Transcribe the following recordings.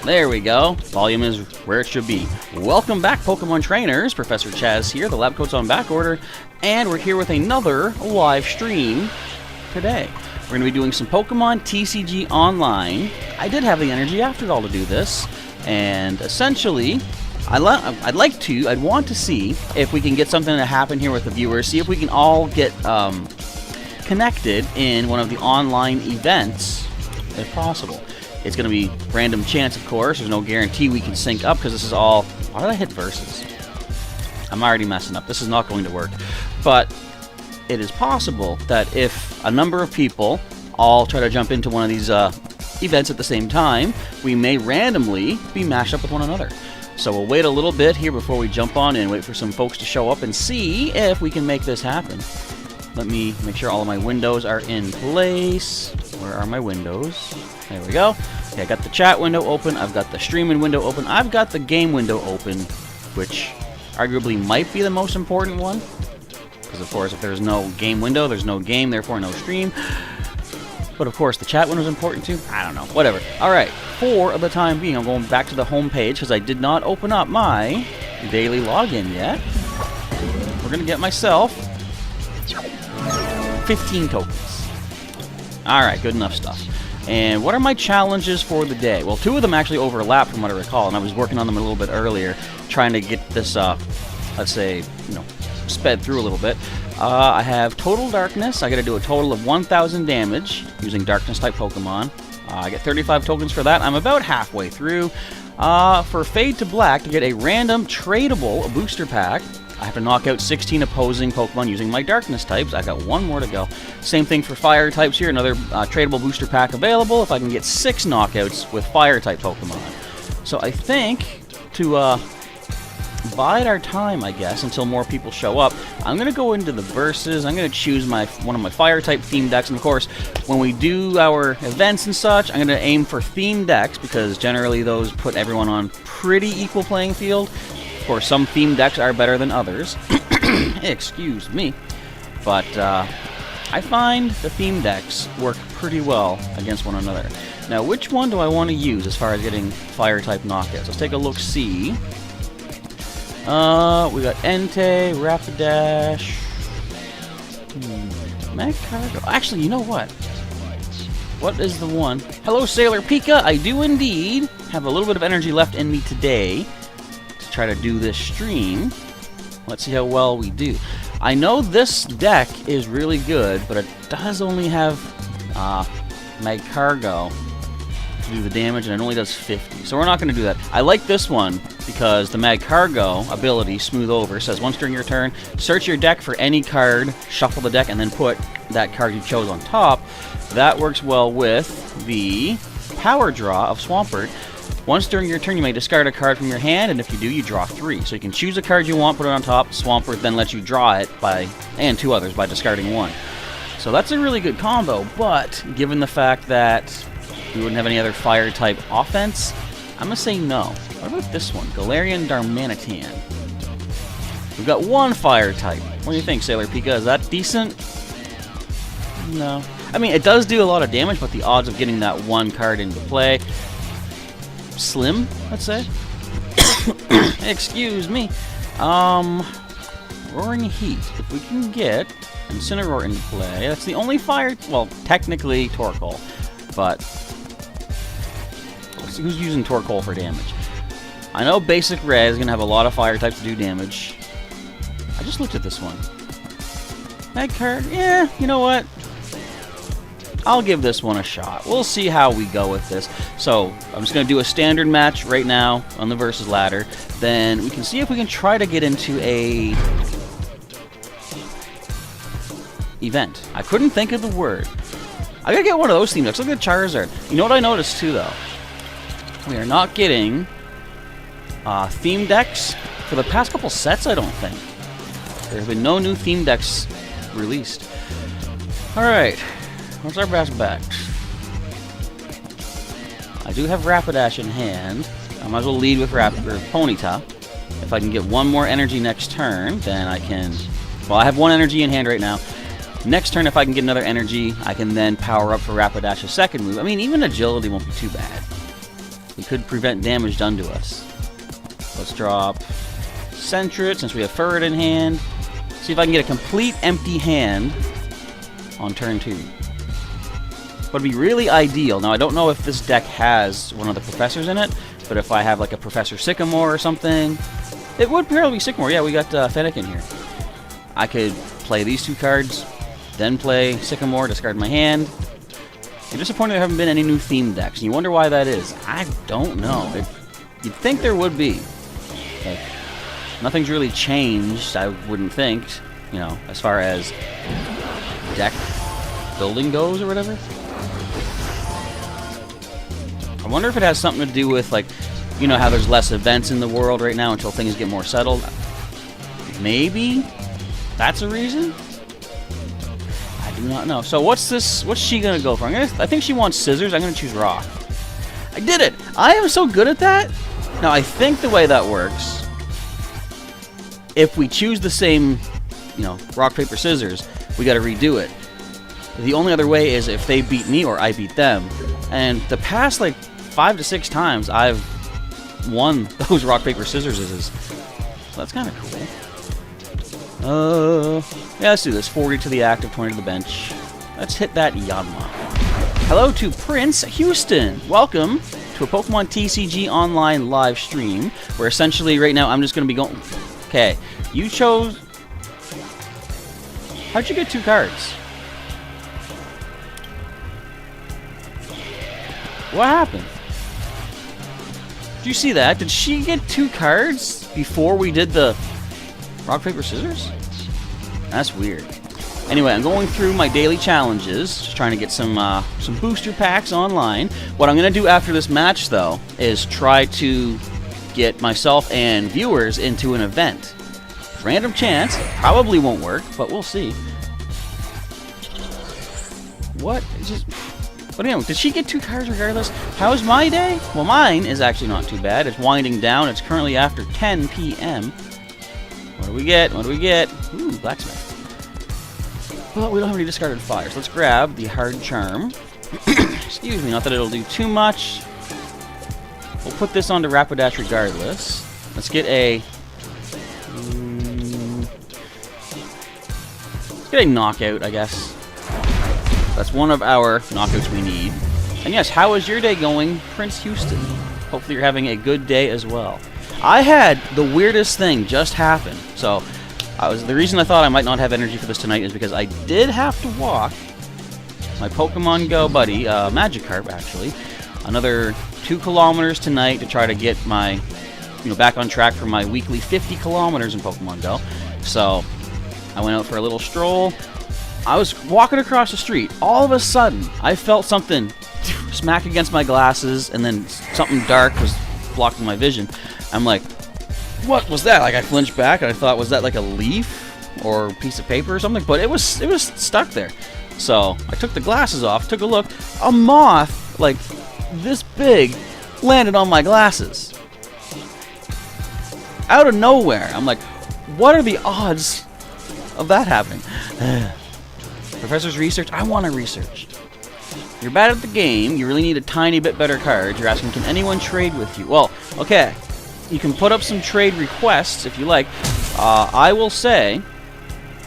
There we go. Volume is where it should be. Welcome back, Pokemon trainers. Professor Chaz here. The lab coat's on back order, and we're here with another live stream today. We're going to be doing some Pokemon TCG Online. I did have the energy after all to do this, and essentially, I'd want to see if we can get something to happen here with the viewers. See if we can all get connected in one of the online events, if possible. It's going to be random chance, of course. There's no guarantee we can sync up because this is all... Why did I hit versus? I'm already messing up. This is not going to work. But it is possible that if a number of people all try to jump into one of these events at the same time, we may randomly be mashed up with one another. So we'll wait a little bit here before we jump on and wait for some folks to show up and see if we can make this happen. Let me make sure all of my windows are in place. Where are my windows? There we go. Okay, I got the chat window open. I've got the streaming window open. I've got the game window open, which arguably might be the most important one. Because, of course, if there's no game window, there's no game, therefore no stream. But, of course, the chat window is important too. I don't know. Whatever. All right. For the time being, I'm going back to the home page because I did not open up my daily login yet. We're going to get myself 15 tokens. All right. Good enough stuff. And what are my challenges for the day? Well, two of them actually overlap from what I recall, and I was working on them a little bit earlier, trying to get this, let's say, sped through a little bit. I have Total Darkness. I got to do a total of 1,000 damage using Darkness-type Pokemon. I get 35 tokens for that. I'm about halfway through. For Fade to Black, to get a random tradable booster pack, I have to knock out 16 opposing Pokemon using my Darkness types. I got one more to go. Same thing for Fire types here. Another tradable booster pack available if I can get 6 knockouts with Fire-type Pokemon. So I think to bide our time, I guess, until more people show up, I'm going to go into the verses. I'm going to choose one of my Fire-type theme decks. And, of course, when we do our events and such, I'm going to aim for theme decks because generally those put everyone on pretty equal playing field. Of course, some theme decks are better than others. Excuse me. But I find the theme decks work pretty well against one another. Now, which one do I want to use as far as getting Fire-type knockouts? Let's take a look-see. We got Entei, Rapidash, Magcargo. Actually, you know what? What is the one? Hello, Sailor Pika. I do indeed have a little bit of energy left in me today to try to do this stream. Let's see how well we do. I know this deck is really good, but it does only have Magcargo to do the damage, and it only does 50. So we're not going to do that. I like this one because the Magcargo ability, Smooth Over, says once during your turn, search your deck for any card, shuffle the deck, and then put that card you chose on top. That works well with the Power Draw of Swampert. Once during your turn, you may discard a card from your hand, and if you do, you draw 3. So you can choose a card you want, put it on top, Swampert then lets you draw it and 2 others by discarding 1. So that's a really good combo, but given the fact that we wouldn't have any other Fire-type offense, I'm going to say no. What about this one? Galarian Darmanitan. We've got 1 Fire-type. What do you think, Sailor Pika? Is that decent? No. I mean, it does do a lot of damage, but the odds of getting that 1 card into play, slim, let's say. Excuse me. Roaring Heat. If we can get Incineroar into play, that's the only fire... Well, technically Torkoal, but... Who's using Torkoal for damage? I know Basic Red is going to have a lot of fire types to do damage. I just looked at this one. That card, yeah, you know what? I'll give this one a shot. We'll see how we go with this. So, I'm just going to do a standard match right now on the versus ladder. Then we can see if we can try to get into a event. I couldn't think of the word. I gotta get one of those theme decks. Look at Charizard. You know what I noticed too, though? We are not getting theme decks for the past couple sets, I don't think. There have been no new theme decks released. Alright, what's our best bet? I do have Rapidash in hand. I might as well lead with Ponyta. If I can get 1 more energy next turn, then I can... Well, I have 1 energy in hand right now. Next turn, if I can get another energy, I can then power up for Rapidash's second move. I mean, even Agility won't be too bad. We could prevent damage done to us. Let's drop Sentret since we have Furret in hand. See if I can get a complete empty hand on turn 2. Would be really ideal. Now I don't know if this deck has one of the professors in it, but if I have like a Professor Sycamore or something, it would probably be Sycamore. Yeah, we got Fennec in here. I could play these 2 cards, then play Sycamore, discard my hand. I'm disappointed there haven't been any new theme decks. And you wonder why that is. I don't know. You'd think there would be. Like, nothing's really changed, I wouldn't think, you know, as far as deck building goes or whatever. I wonder if it has something to do with, like, you know how there's less events in the world right now until things get more settled? Maybe that's a reason? I do not know. So what's this? What's she gonna go for? I think she wants scissors. I'm gonna choose rock. I did it! I am so good at that! Now I think the way that works, if we choose the same, you know, rock, paper, scissors, we gotta redo it. The only other way is if they beat me or I beat them. And the past, like, 5 to 6 times, I've won those rock, paper, scissors. So that's kind of cool. Yeah, let's do this. 40 to the active, 20 to the bench. Let's hit that Yanma. Hello to Prince Houston. Welcome to a Pokemon TCG Online live stream, where essentially right now I'm just going to be going... Okay, you chose... How'd you get 2 cards? What happened? Did you see that? Did she get 2 cards before we did the rock, paper, scissors? That's weird. Anyway, I'm going through my daily challenges, just trying to get some booster packs online. What I'm going to do after this match, though, is try to get myself and viewers into an event. Random chance, probably won't work, but we'll see. What? But anyway, did she get 2 cards regardless? How's my day? Well, mine is actually not too bad. It's winding down. It's currently after 10 p.m. What do we get? What do we get? Ooh, Blacksmith. Well, we don't have any discarded fires. Let's grab the Hard Charm. Excuse me, not that it'll do too much. We'll put this onto Rapidash regardless. Let's get a... let's get a knockout, I guess. That's one of our knockouts we need. And yes, how is your day going, Prince Houston? Hopefully you're having a good day as well. I had the weirdest thing just happen. So, the reason I thought I might not have energy for this tonight is because I did have to walk my Pokemon Go buddy, Magikarp actually, another 2 kilometers tonight to try to get my, you know, back on track for my weekly 50 kilometers in Pokemon Go. So, I went out for a little stroll. I was walking across the street. All of a sudden, I felt something smack against my glasses, and then something dark was blocking my vision. I'm like, what was that? Like, I flinched back, and I thought, was that like a leaf or a piece of paper or something? But it was stuck there. So I took the glasses off, took a look. A moth, like this big, landed on my glasses. Out of nowhere. I'm like, what are the odds of that happening? Professor's research? I want to research. You're bad at the game. You really need a tiny bit better card. You're asking, can anyone trade with you? Well, okay. You can put up some trade requests if you like. I will say,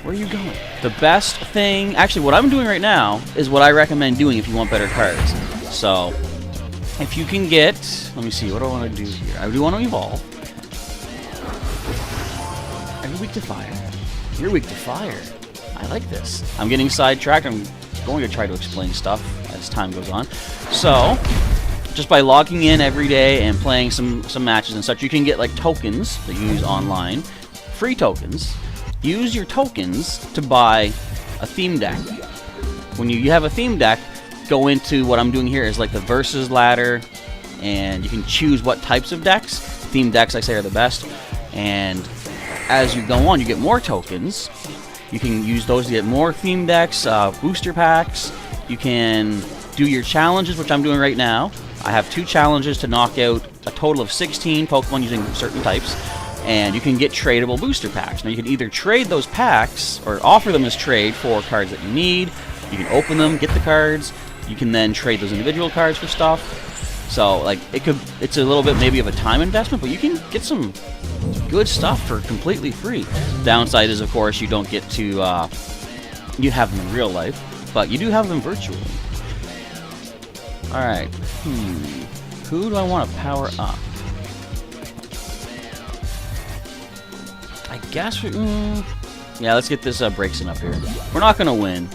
where are you going? The best thing... Actually, what I'm doing right now is what I recommend doing if you want better cards. So, if you can get... Let me see. What do I want to do here? I do want to evolve. Are you weak to fire? You're weak to fire. I like this. I'm getting sidetracked. I'm going to try to explain stuff as time goes on. So, just by logging in every day and playing some matches and such, you can get like tokens that you use online. Free tokens. Use your tokens to buy a theme deck. When you have a theme deck, go into what I'm doing here is like the versus ladder, and you can choose what types of decks. Theme decks, I say, are the best. And as you go on, you get more tokens. You can use those to get more theme decks, booster packs. You can do your challenges, which I'm doing right now. I have 2 challenges to knock out a total of 16 Pokemon using certain types. And you can get tradable booster packs. Now, you can either trade those packs or offer them as trade for cards that you need. You can open them, get the cards. You can then trade those individual cards for stuff. So like it's a little bit maybe of a time investment, but you can get some good stuff for completely free. Downside is, of course, you don't get to you have them in real life, but you do have them virtually. All right. Who do I want to power up? I guess yeah, let's get this Braixen up here. We're not going to win.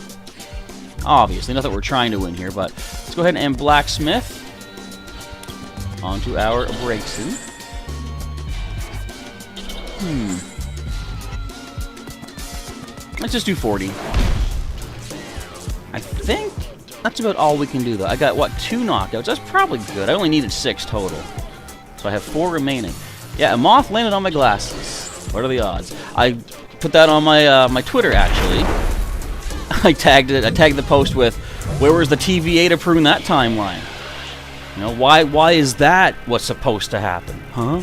Obviously, not that we're trying to win here, but let's go ahead and blacksmith onto our Braixen. Let's just do 40. I think that's about all we can do, though. I got, what, 2 knockouts? That's probably good. I only needed 6 total. So I have 4 remaining. Yeah, a moth landed on my glasses. What are the odds? I put that on my my Twitter, actually. I tagged it. I tagged the post with, "Where was the TVA to prune that timeline?" You know, why is that what's supposed to happen? Huh?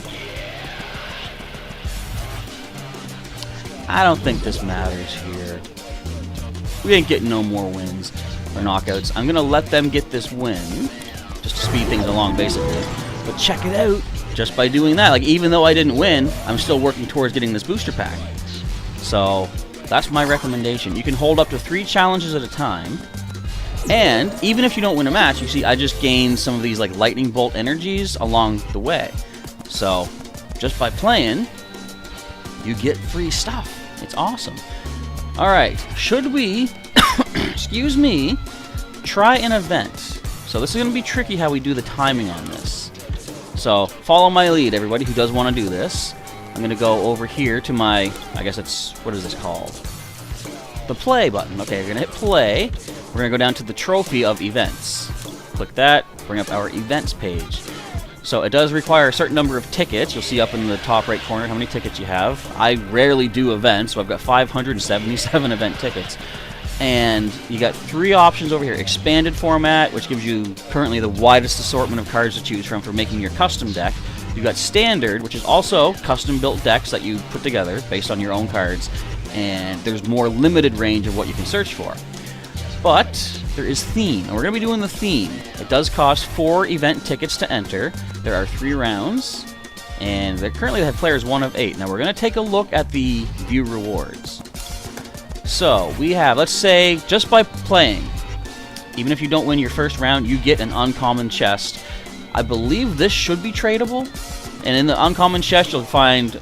I don't think this matters here. We ain't getting no more wins or knockouts. I'm gonna let them get this win, just to speed things along, basically. But check it out. Just by doing that, like, even though I didn't win, I'm still working towards getting this booster pack. So that's my recommendation. You can hold up to 3 challenges at a time. And even if you don't win a match, you see I just gained some of these like lightning bolt energies along the way. So just by playing, you get free stuff. It's awesome. All right, should we, excuse me, try an event? So this is going to be tricky how we do the timing on this. So follow my lead, everybody who does want to do this. I'm going to go over here to my, I guess it's, what is this called? The play button. Okay, we're going to hit play. We're going to go down to the trophy of events. Click that, bring up our events page. So it does require a certain number of tickets. You'll see up in the top right corner how many tickets you have. I rarely do events, so I've got 577 event tickets. And you got 3 options over here. Expanded format, which gives you currently the widest assortment of cards to choose from for making your custom deck. You've got standard, which is also custom-built decks that you put together based on your own cards. And there's more limited range of what you can search for. But there is theme, and we're going to be doing the theme. It does cost 4 event tickets to enter. There are 3 rounds, and they currently have players 1 of 8. Now we're going to take a look at the view rewards. So we have, let's say, just by playing, even if you don't win your first round, you get an uncommon chest. I believe this should be tradable, and in the uncommon chest you'll find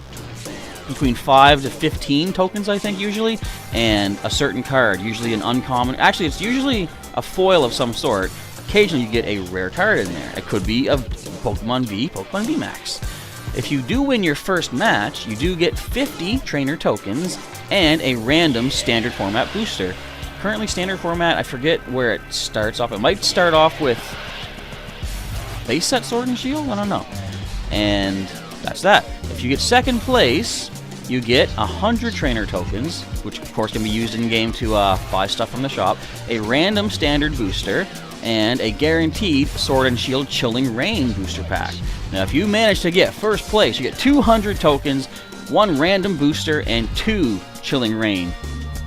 between 5 to 15 tokens, I think, usually, and a certain card, usually an uncommon. Actually, it's usually a foil of some sort. Occasionally you get a rare card in there. It could be a Pokemon V Max. If you do win your first match, you do get 50 trainer tokens and a random standard format booster. Currently standard format, I forget where it starts off. It might start off with base set Sword and Shield? I don't know. And that's that. If you get second place, you get 100 trainer tokens, which of course can be used in game to buy stuff from the shop, a random standard booster, and a guaranteed Sword and Shield Chilling Rain booster pack. Now if you manage to get first place, you get 200 tokens, 1 random booster, and 2 Chilling Rain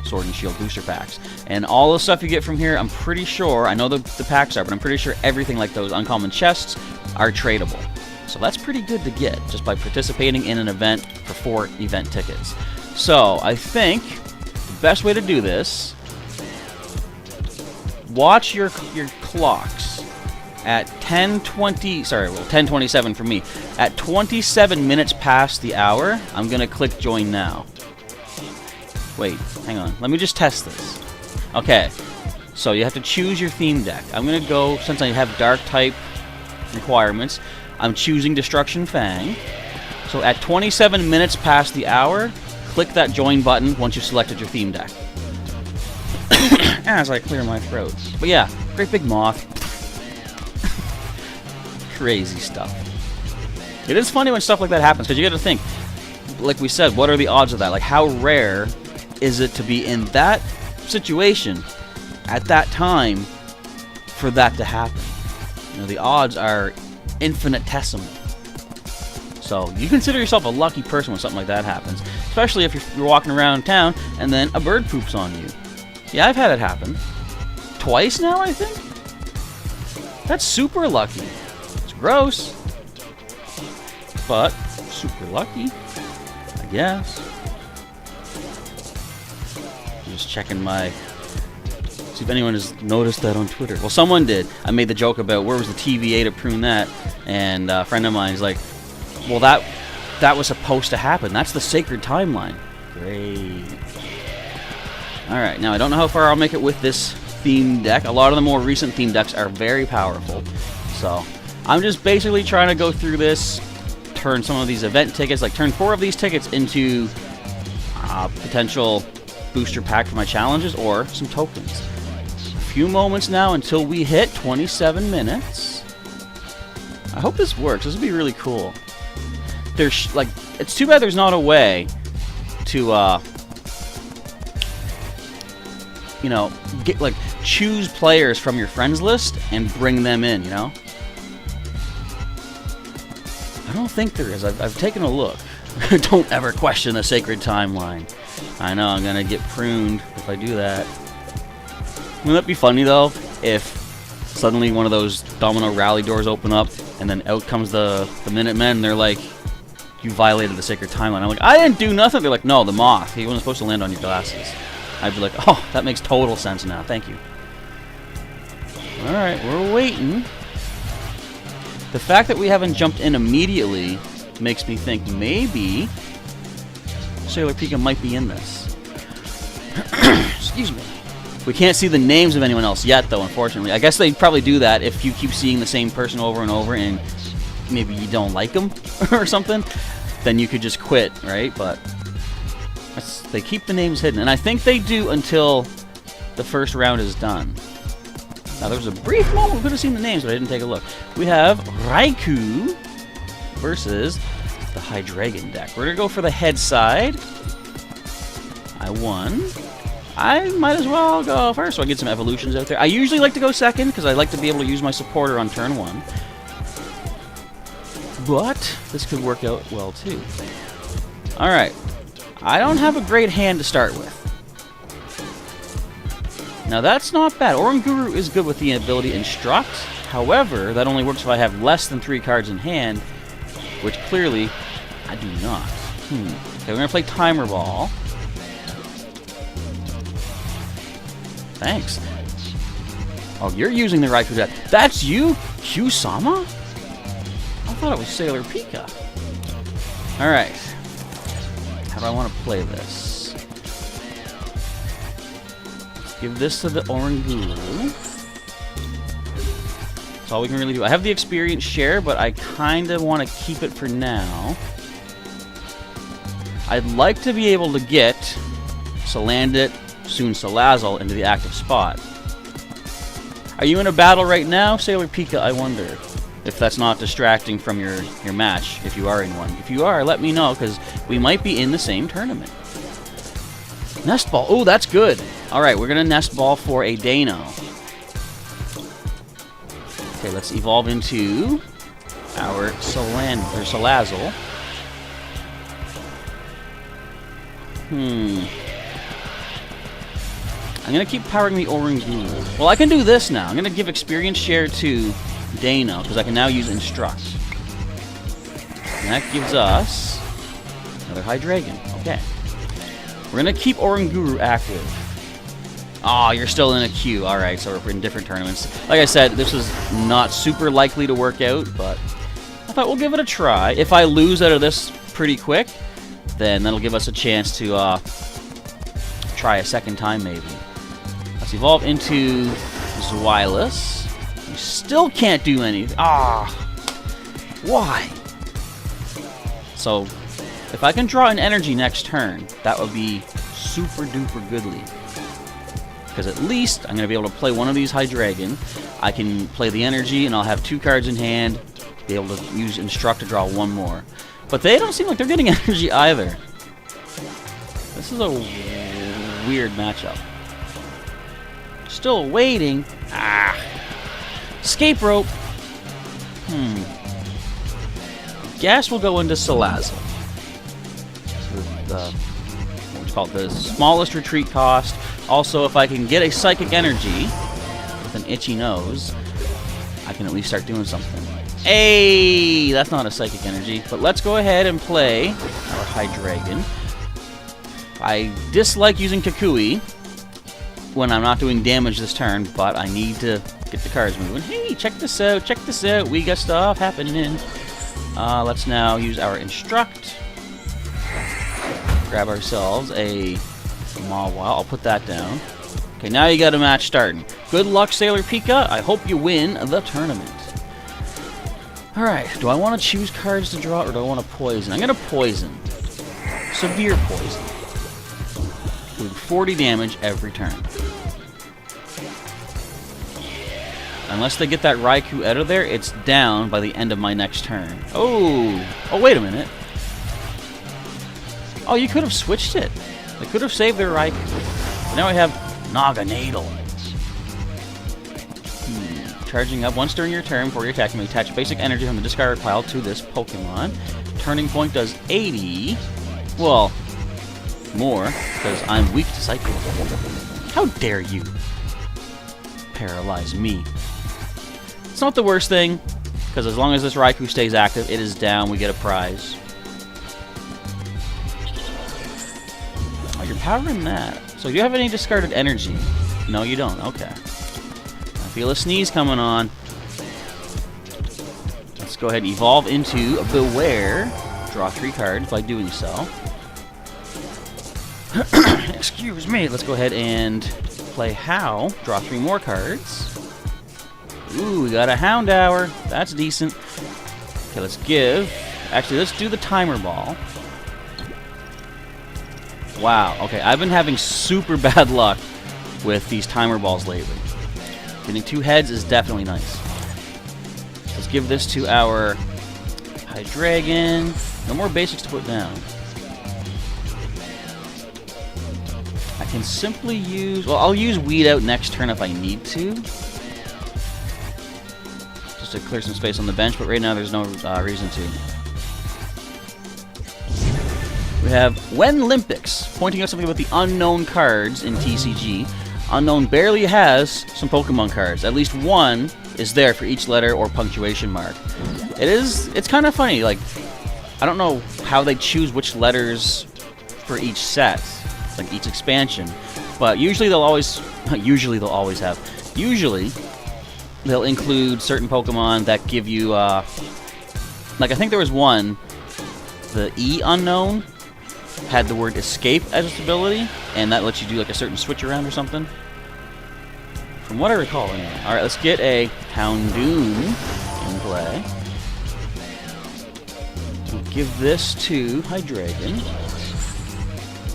Sword and Shield booster packs. And all the stuff you get from here, I'm pretty sure, I know the packs are, but I'm pretty sure everything like those uncommon chests are tradable. So that's pretty good to get just by participating in an event for 4 event tickets. So I think the best way to do this, watch your clocks at 10:27 for me. At 27 minutes past the hour, I'm gonna click join now. Wait, hang on. Let me just test this. Okay, so you have to choose your theme deck. I'm gonna go, since I have dark type requirements, I'm choosing Destruction Fang. So at 27 minutes past the hour, click that join button once you've selected your theme deck. As I clear my throat. But yeah, great big moth. Crazy stuff. It is funny when stuff like that happens, because you got to think, like we said, what are the odds of that? Like, how rare is it to be in that situation at that time for that to happen? You know, the odds are infinitesimal. So you consider yourself a lucky person when something like that happens, especially if you're walking around town and then a bird poops on you. Yeah, I've had it happen. Twice now, I think? That's super lucky. It's gross. But super lucky, I guess. Just checking my... See if anyone has noticed that on Twitter. Well, someone did. I made the joke about where was the TVA to prune that, and a friend of mine is like, well, that was supposed to happen. That's the sacred timeline. Great. Alright, now I don't know how far I'll make it with this theme deck. A lot of the more recent theme decks are very powerful. So, I'm just basically trying to go through this, turn some of these event tickets, like turn 4 of these tickets into potential booster pack for my challenges or some tokens. A few moments now until we hit 27 minutes. I hope this works. This would be really cool. There's like, it's too bad there's not a way to you know, get like choose players from your friends list and bring them in, you know? I don't think there is. I've taken a look. Don't ever question the sacred timeline. I know I'm gonna get pruned if I do that. Wouldn't that be funny though, if suddenly one of those domino rally doors open up and then out comes the Minutemen and they're like, you violated the sacred timeline. I'm like, I didn't do nothing. They're like, no, the moth. He wasn't supposed to land on your glasses. I'd be like, oh, that makes total sense now. Thank you. Alright, we're waiting. The fact that we haven't jumped in immediately makes me think maybe Sailor Pika might be in this. Excuse me. We can't see the names of anyone else yet, though, unfortunately. I guess they'd probably do that if you keep seeing the same person over and over and maybe you don't like them or something. Then you could just quit, right? But they keep the names hidden. And I think they do until the first round is done. Now, there was a brief moment we could have seen the names, but I didn't take a look. We have Raikou versus the Hydreigon deck. We're going to go for the head side. I won. I might as well go first so I get some evolutions out there. I usually like to go second because I like to be able to use my supporter on turn 1. But this could work out well too. Alright. I don't have a great hand to start with. Now that's not bad. Oranguru is good with the ability Instruct. However, that only works if I have less than 3 cards in hand, which clearly I do not. Okay, we're going to play Timer Ball. Thanks. Oh, you're using the Raikou deck. That's you? Q-sama? I thought it was Sailor Pika. Alright. How do I want to play this? Let's give this to the Oranguru. That's all we can really do. I have the experience share, but I kind of want to keep it for now. I'd like to be able to get Salandit, soon Salazzle, into the active spot. Are you in a battle right now, Sailor Pika, I wonder? If that's not distracting from your match, if you are in one. If you are, let me know, because we might be in the same tournament. Nest Ball. Oh, that's good. Alright, we're going to Nest Ball for a Dano. Okay, let's evolve into our Salazzle. I'm going to keep powering the Oranguru. Well, I can do this now. I'm going to give Experience Share to Dano, because I can now use Instruct. And that gives us another Hydreigon. Okay. We're going to keep Oranguru active. Oh, you're still in a queue. Alright, so we're in different tournaments. Like I said, this was not super likely to work out, but I thought we'll give it a try. If I lose out of this pretty quick, then that'll give us a chance to try a second time, maybe. Let's evolve into Zweilous. You still can't do anything. Ah, why? So, if I can draw an energy next turn, that would be super duper goodly. Because at least I'm going to be able to play one of these Hydreigon. I can play the energy, and I'll have 2 cards in hand. Be able to use Instruct to draw 1 more. But they don't seem like they're getting energy either. This is a weird matchup. Still waiting. Ah. Escape Rope. Guess we'll go into Salazzle. What's called the smallest retreat cost. Also, if I can get a Psychic Energy with an itchy nose, I can at least start doing something. Hey, that's not a psychic energy, but let's go ahead and play our Hydreigon. I dislike using Kukui when I'm not doing damage this turn, but I need to get the cards moving. Hey, check this out, check this out. We got stuff happening. Let's now use our Instruct. Grab ourselves a Mawile. I'll put that down. Okay, now you got a match starting. Good luck, Sailor Pika. I hope you win the tournament. Alright, do I want to choose cards to draw or do I want to poison? I'm going to poison. Severe poison. Doing 40 damage every turn. Unless they get that Raikou out of there, it's down by the end of my next turn. Oh, wait a minute. Oh, you could have switched it. They could have saved their Raikou. But now I have Naganadel. Charging up once during your turn before you attack, you may attach basic energy from the discard pile to this Pokemon. Turning point does 80. Well, more, because I'm weak to Psychic. How dare you paralyze me? It's not the worst thing, because as long as this Raikou stays active, it is down, we get a prize. Oh, you're powering that. So do you have any discarded energy? No, you don't. Okay. I feel a sneeze coming on. Let's go ahead and evolve into Beware. Draw 3 cards by doing so. Excuse me. Let's go ahead and play How. Draw 3 more cards. Ooh, we got a Houndour. That's decent. Okay, let's give... Actually, let's do the Timer Ball. Wow. Okay, I've been having super bad luck with these Timer Balls lately. Getting 2 heads is definitely nice. Let's give this to our Hydreigon. No more basics to put down. I can simply use... Well, I'll use Weed Out next turn if I need to. Just to clear some space on the bench, but right now there's no reason to. We have When Olympics, pointing out something about the unknown cards in TCG. Unknown barely has some Pokemon cards. At least one is there for each letter or punctuation mark. It's kind of funny, like, I don't know how they choose which letters for each set, like each expansion, but usually they'll always they'll include certain Pokemon that give you, like I think there was one, the E Unknown, had the word Escape as its ability, and that lets you do like a certain switch around or something. From what I recall, anyway. Alright, let's get a Houndoom in play. We'll give this to Hydreigon.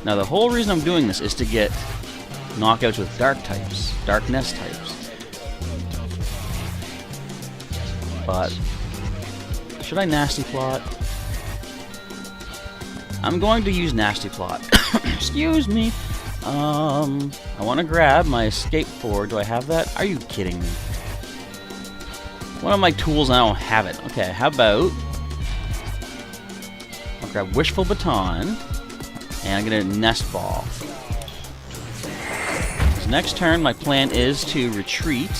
Now, the whole reason I'm doing this is to get knockouts with Dark types, Darkness types. But, should I Nasty Plot? I'm going to use Nasty Plot. Excuse me. I want to grab my Escape 4. Do I have that? Are you kidding me? One of my tools and I don't have it. Okay, how about... I'll grab Wishful Baton. And I'm going to Nest Ball. This next turn, my plan is to retreat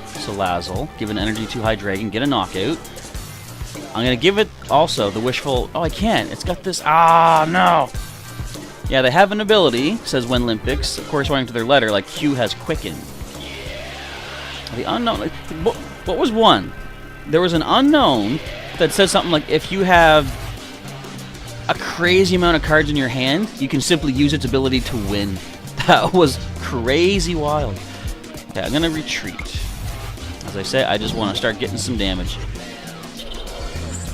Salazzle, give an energy to Hydreigon, get a knockout. I'm going to give it also the Wishful... Oh, I can't. It's got this... Ah, no! Yeah, they have an ability, says When Olympics, corresponding to their letter, like Q has Quicken. The unknown... Like, what was one? There was an unknown that said something like, if you have a crazy amount of cards in your hand, you can simply use its ability to win. That was crazy wild. Okay, I'm going to retreat. As I say, I just want to start getting some damage.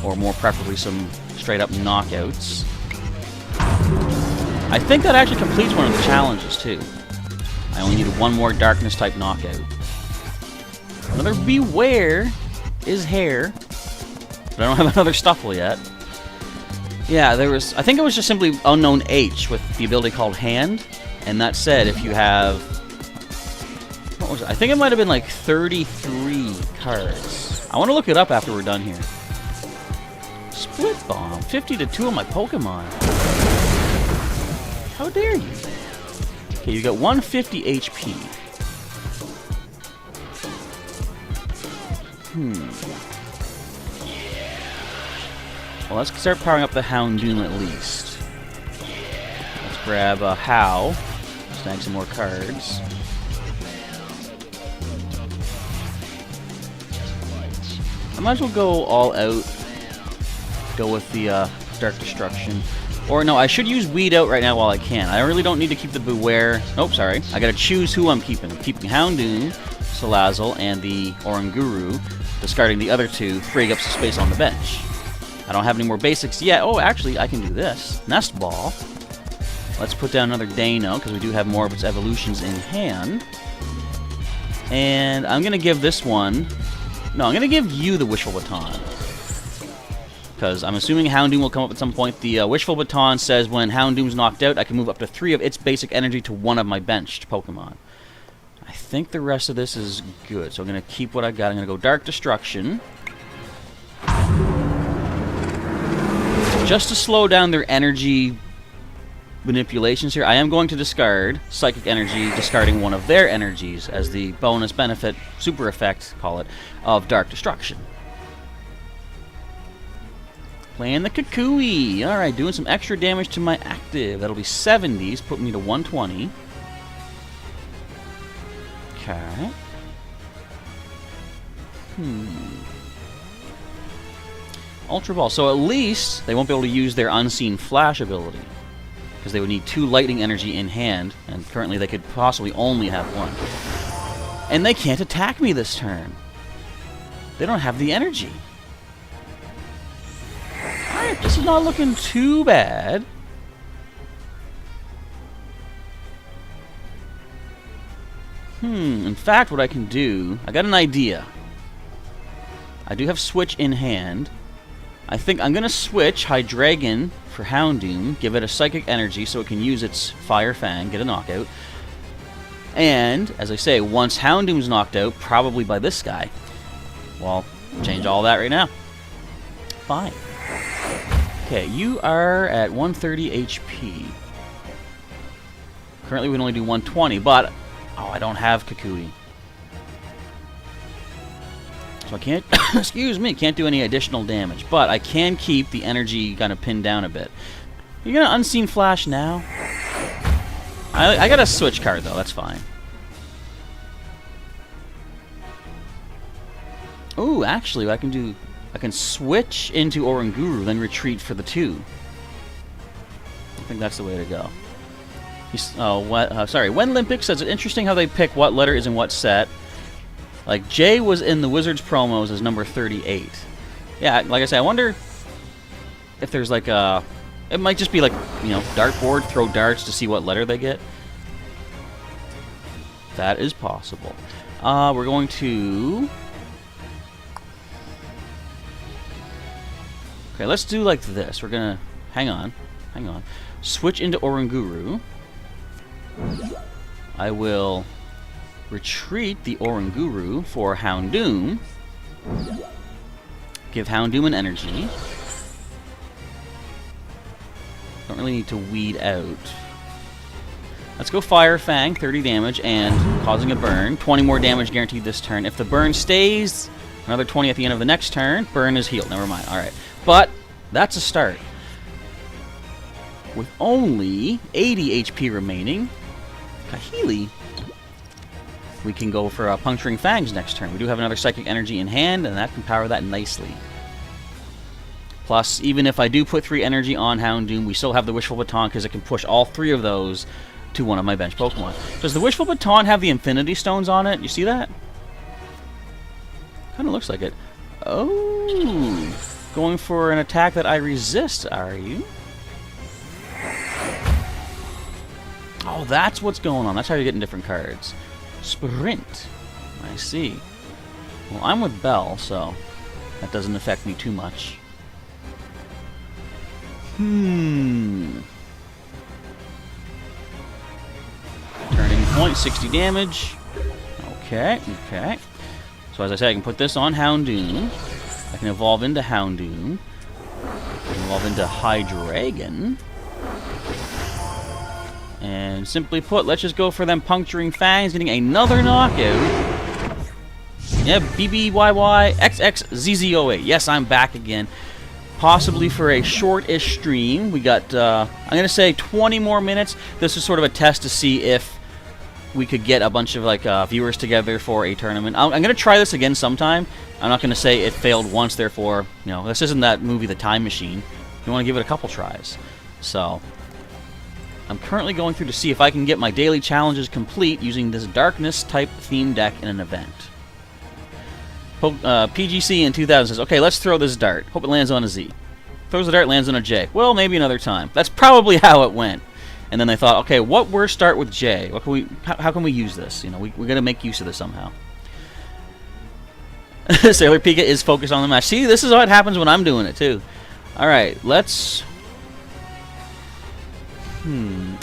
Or more preferably some straight-up knockouts. I think that actually completes one of the challenges, too. I only need one more Darkness-type knockout. Another Beware is Hair. But I don't have another Stuffle yet. Yeah, there was... I think it was just simply Unknown H with the ability called Hand. And that said, if you have... What was it? I think it might have been like 33 cards. I want to look it up after we're done here. Split Bomb. 50 to 2 of my Pokemon. How dare you? Okay, you got 150 HP. Well, let's start powering up the Houndoom at least. Let's grab a How. Snag some more cards. I might as well go all out. Go with the Dark Destruction. Or no, I should use Weed Out right now while I can. I really don't need to keep the Beware. Nope, sorry. I gotta choose who I'm keeping. I'm keeping Houndoom, Salazzle, and the Oranguru, discarding the other two, freeing up some space on the bench. I don't have any more basics yet. Oh, actually, I can do this. Nest Ball. Let's put down another Dano, because we do have more of its evolutions in hand. And I'm going to give this one... No, I'm going to give you the Wishful Baton. Because I'm assuming Houndoom will come up at some point. The Wishful Baton says when Houndoom's knocked out, I can move up to 3 of its basic energy to 1 of my benched Pokemon. I think the rest of this is good, so I'm going to keep what I got. I'm going to go Dark Destruction. Just to slow down their energy manipulations here, I am going to discard Psychic Energy, discarding 1 of their energies as the bonus benefit, super effect, call it, of Dark Destruction. Playing the Kukui. Alright, doing some extra damage to my active. That'll be 70s, putting me to 120. Okay. Ultra Ball. So at least they won't be able to use their Unseen Flash ability, because they would need 2 lightning energy in hand, and currently they could possibly only have 1. And they can't attack me this turn. They don't have the energy. Alright, this is not looking too bad. In fact, what I can do... I got an idea. I do have Switch in hand. I think I'm going to switch Hydreigon for Houndoom, give it a Psychic Energy so it can use its Fire Fang, get a knockout. And, as I say, once Houndoom's knocked out, probably by this guy, well, change all that right now. Fine. Okay, you are at 130 HP. Currently we can only do 120, but... Oh, I don't have Kukui. So I can't, excuse me, can't do any additional damage. But I can keep the energy kind of pinned down a bit. You're going to Unseen Flash now? I got a switch card, though. That's fine. Ooh, actually, I can switch into Oranguru, then retreat for the 2. I think that's the way to go. Sorry. When Olympic says it's interesting how they pick what letter is in what set. Like, J was in the Wizards promos as number 38. Yeah, like I said, I wonder if there's like a... It might just be like, you know, dartboard, throw darts to see what letter they get. That is possible. We're going to... Okay, let's do like this. We're gonna... Hang on. Switch into Oranguru. I will... retreat the Oranguru for Houndoom. Give Houndoom an energy. Don't really need to weed out. Let's go Fire Fang, 30 damage, and causing a burn. 20 more damage guaranteed this turn. If the burn stays, another 20 at the end of the next turn. Burn is healed. Never mind. Alright. But, that's a start. With only 80 HP remaining, Kahili, we can go for Puncturing Fangs next turn. We do have another Psychic Energy in hand, and that can power that nicely. Plus, even if I do put 3 energy on Houndoom, we still have the Wishful Baton because it can push all 3 of those to one of my bench Pokemon. Does the Wishful Baton have the Infinity Stones on it? You see that? Kind of looks like it. Oh, going for an attack that I resist, are you? Oh, that's what's going on. That's how you're getting different cards. Sprint. I see. Well, I'm with Bell, so that doesn't affect me too much. Turning point, 60 damage. Okay. So as I said, I can put this on Houndoom. I can evolve into Houndoom. I can evolve into Hydreigon. And simply put, let's just go for them Puncturing Fangs, getting another knockout Yeah, BBYYXXZZ08. Yes, I'm back again. Possibly for a short-ish stream. We got, I'm going to say 20 more minutes. This is sort of a test to see if we could get a bunch of like viewers together for a tournament. I'm going to try this again sometime. I'm not going to say it failed once, therefore, you know, this isn't that movie, The Time Machine. You want to give it a couple tries. So, I'm currently going through to see if I can get my daily challenges complete using this Darkness type theme deck in an event. PGC in 2000 says, okay, let's throw this dart. Hope it lands on a Z. Throws the dart, lands on a J. Well, maybe another time. That's probably how it went. And then they thought, okay, what word start with J? What can we? How can we use this? You know, we got to make use of this somehow. Sailor Pika is focused on the match. See, this is what happens when I'm doing it too. All right, let's.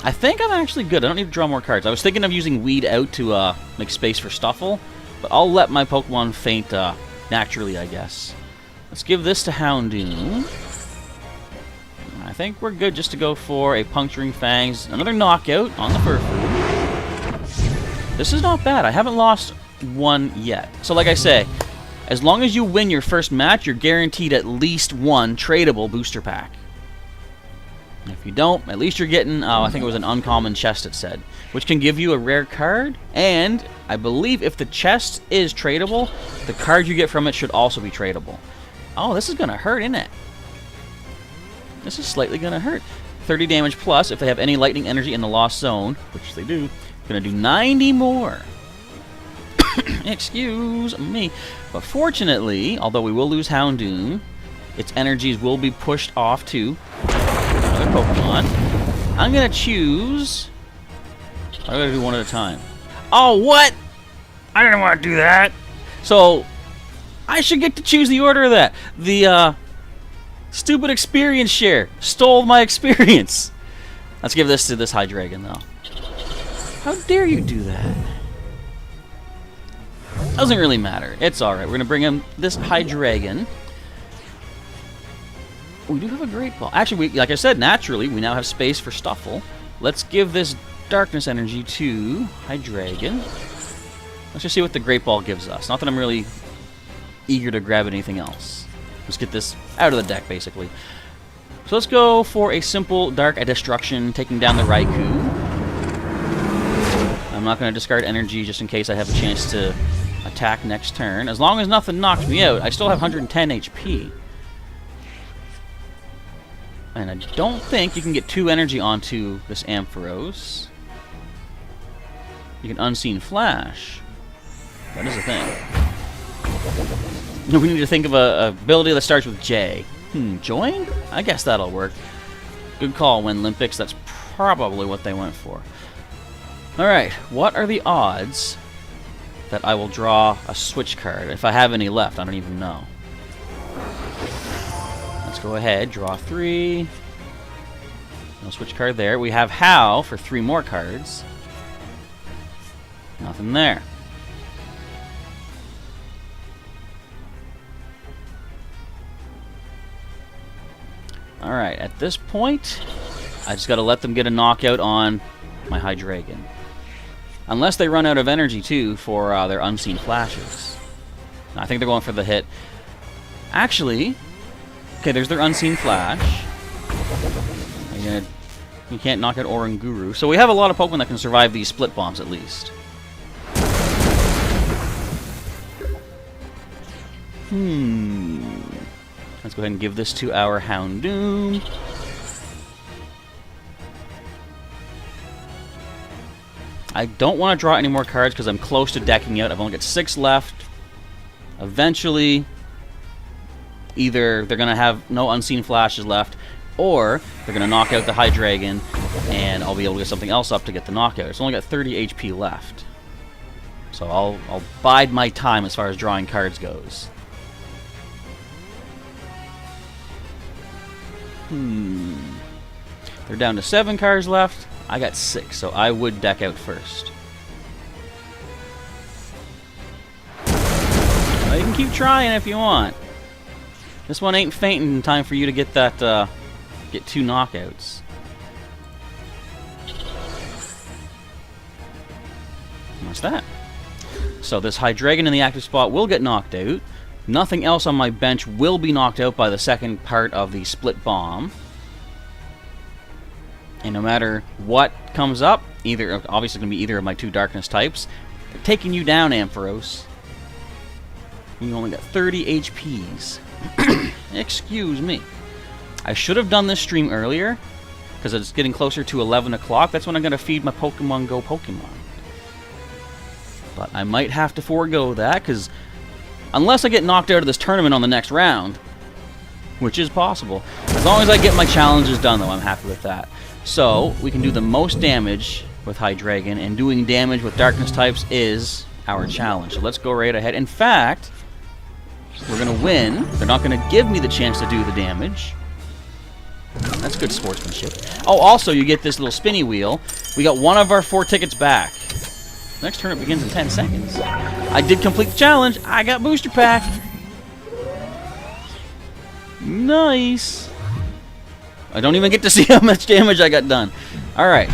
I think I'm actually good. I don't need to draw more cards. I was thinking of using Weed Out to make space for Stuffle, but I'll let my Pokemon faint naturally, I guess. Let's give this to Houndoom. I think we're good just to go for a Puncturing Fangs. Another knockout on the Furfrou. This is not bad. I haven't lost one yet. So like I say, as long as you win your first match, you're guaranteed at least one tradable booster pack. And if you don't, at least you're getting, I think it was an uncommon chest it said, which can give you a rare card. And I believe if the chest is tradable, the card you get from it should also be tradable. Oh, this is going to hurt, isn't it? This is slightly going to hurt. 30 damage plus if they have any lightning energy in the lost zone, which they do. Going to do 90 more. Excuse me. But fortunately, although we will lose Houndoom, its energies will be pushed off to another Pokemon. I'm going to choose... I'm going to do one at a time. Oh, what? I didn't want to do that. So, I should get to choose the order of that. The, stupid experience share stole my experience. Let's give this to this Hydreigon, though. How dare you do that? Doesn't really matter. It's alright. We're going to bring him this Hydreigon. We do have a Great Ball. Actually, like I said, naturally, we now have space for Stuffle. Let's give this Darkness Energy to Hydreigon. Let's just see what the Great Ball gives us. Not that I'm really eager to grab anything else. Let's get this out of the deck, basically. So let's go for a simple Dark Destruction, taking down the Raikou. I'm not going to discard energy just in case I have a chance to attack next turn. As long as nothing knocks me out, I still have 110 HP. And I don't think you can get 2 energy onto this Ampharos. You can Unseen Flash. That is a thing. We need to think of a ability that starts with J. Join? I guess that'll work. Good call, Winlympics. That's probably what they went for. Alright, what are the odds that I will draw a switch card? If I have any left, I don't even know. Let's go ahead, draw 3. No switch card there. We have How for 3 more cards. Nothing there. Alright, at this point, I just got to let them get a knockout on my Hydreigon. Unless they run out of energy, too, for their Unseen Flashes. I think they're going for the hit. Actually, okay, there's their Unseen Flash. You can't knock out Oranguru. So we have a lot of Pokemon that can survive these split bombs, at least. Let's go ahead and give this to our Houndoom. I don't want to draw any more cards because I'm close to decking out. I've only got 6 left. Eventually, either they're going to have no Unseen Flashes left, or they're going to knock out the Hydreigon, and I'll be able to get something else up to get the knockout. It's only got 30 HP left. So I'll bide my time as far as drawing cards goes. They're down to 7 cards left. I got 6, so I would deck out first. Well, you can keep trying if you want. This one ain't fainting in time for you to get that, get 2 knockouts. What's that? So this Hydreigon in the active spot will get knocked out. Nothing else on my bench will be knocked out by the second part of the Split Bomb. And no matter what comes up, either obviously going to be either of my 2 darkness types, they're taking you down, Ampharos. You only got 30 HPs. Excuse me. I should have done this stream earlier, because it's getting closer to 11 o'clock. That's when I'm going to feed my Pokemon Go Pokemon. But I might have to forego that, because unless I get knocked out of this tournament on the next round, which is possible, as long as I get my challenges done, though, I'm happy with that. So, we can do the most damage with Hydreigon, and doing damage with darkness types is our challenge. So let's go right ahead. In fact, we're going to win. They're not going to give me the chance to do the damage. That's good sportsmanship. Oh, also, you get this little spinny wheel. We got one of our 4 tickets back. Next tournament begins in 10 seconds. I did complete the challenge. I got booster pack. Nice. I don't even get to see how much damage I got done. All right.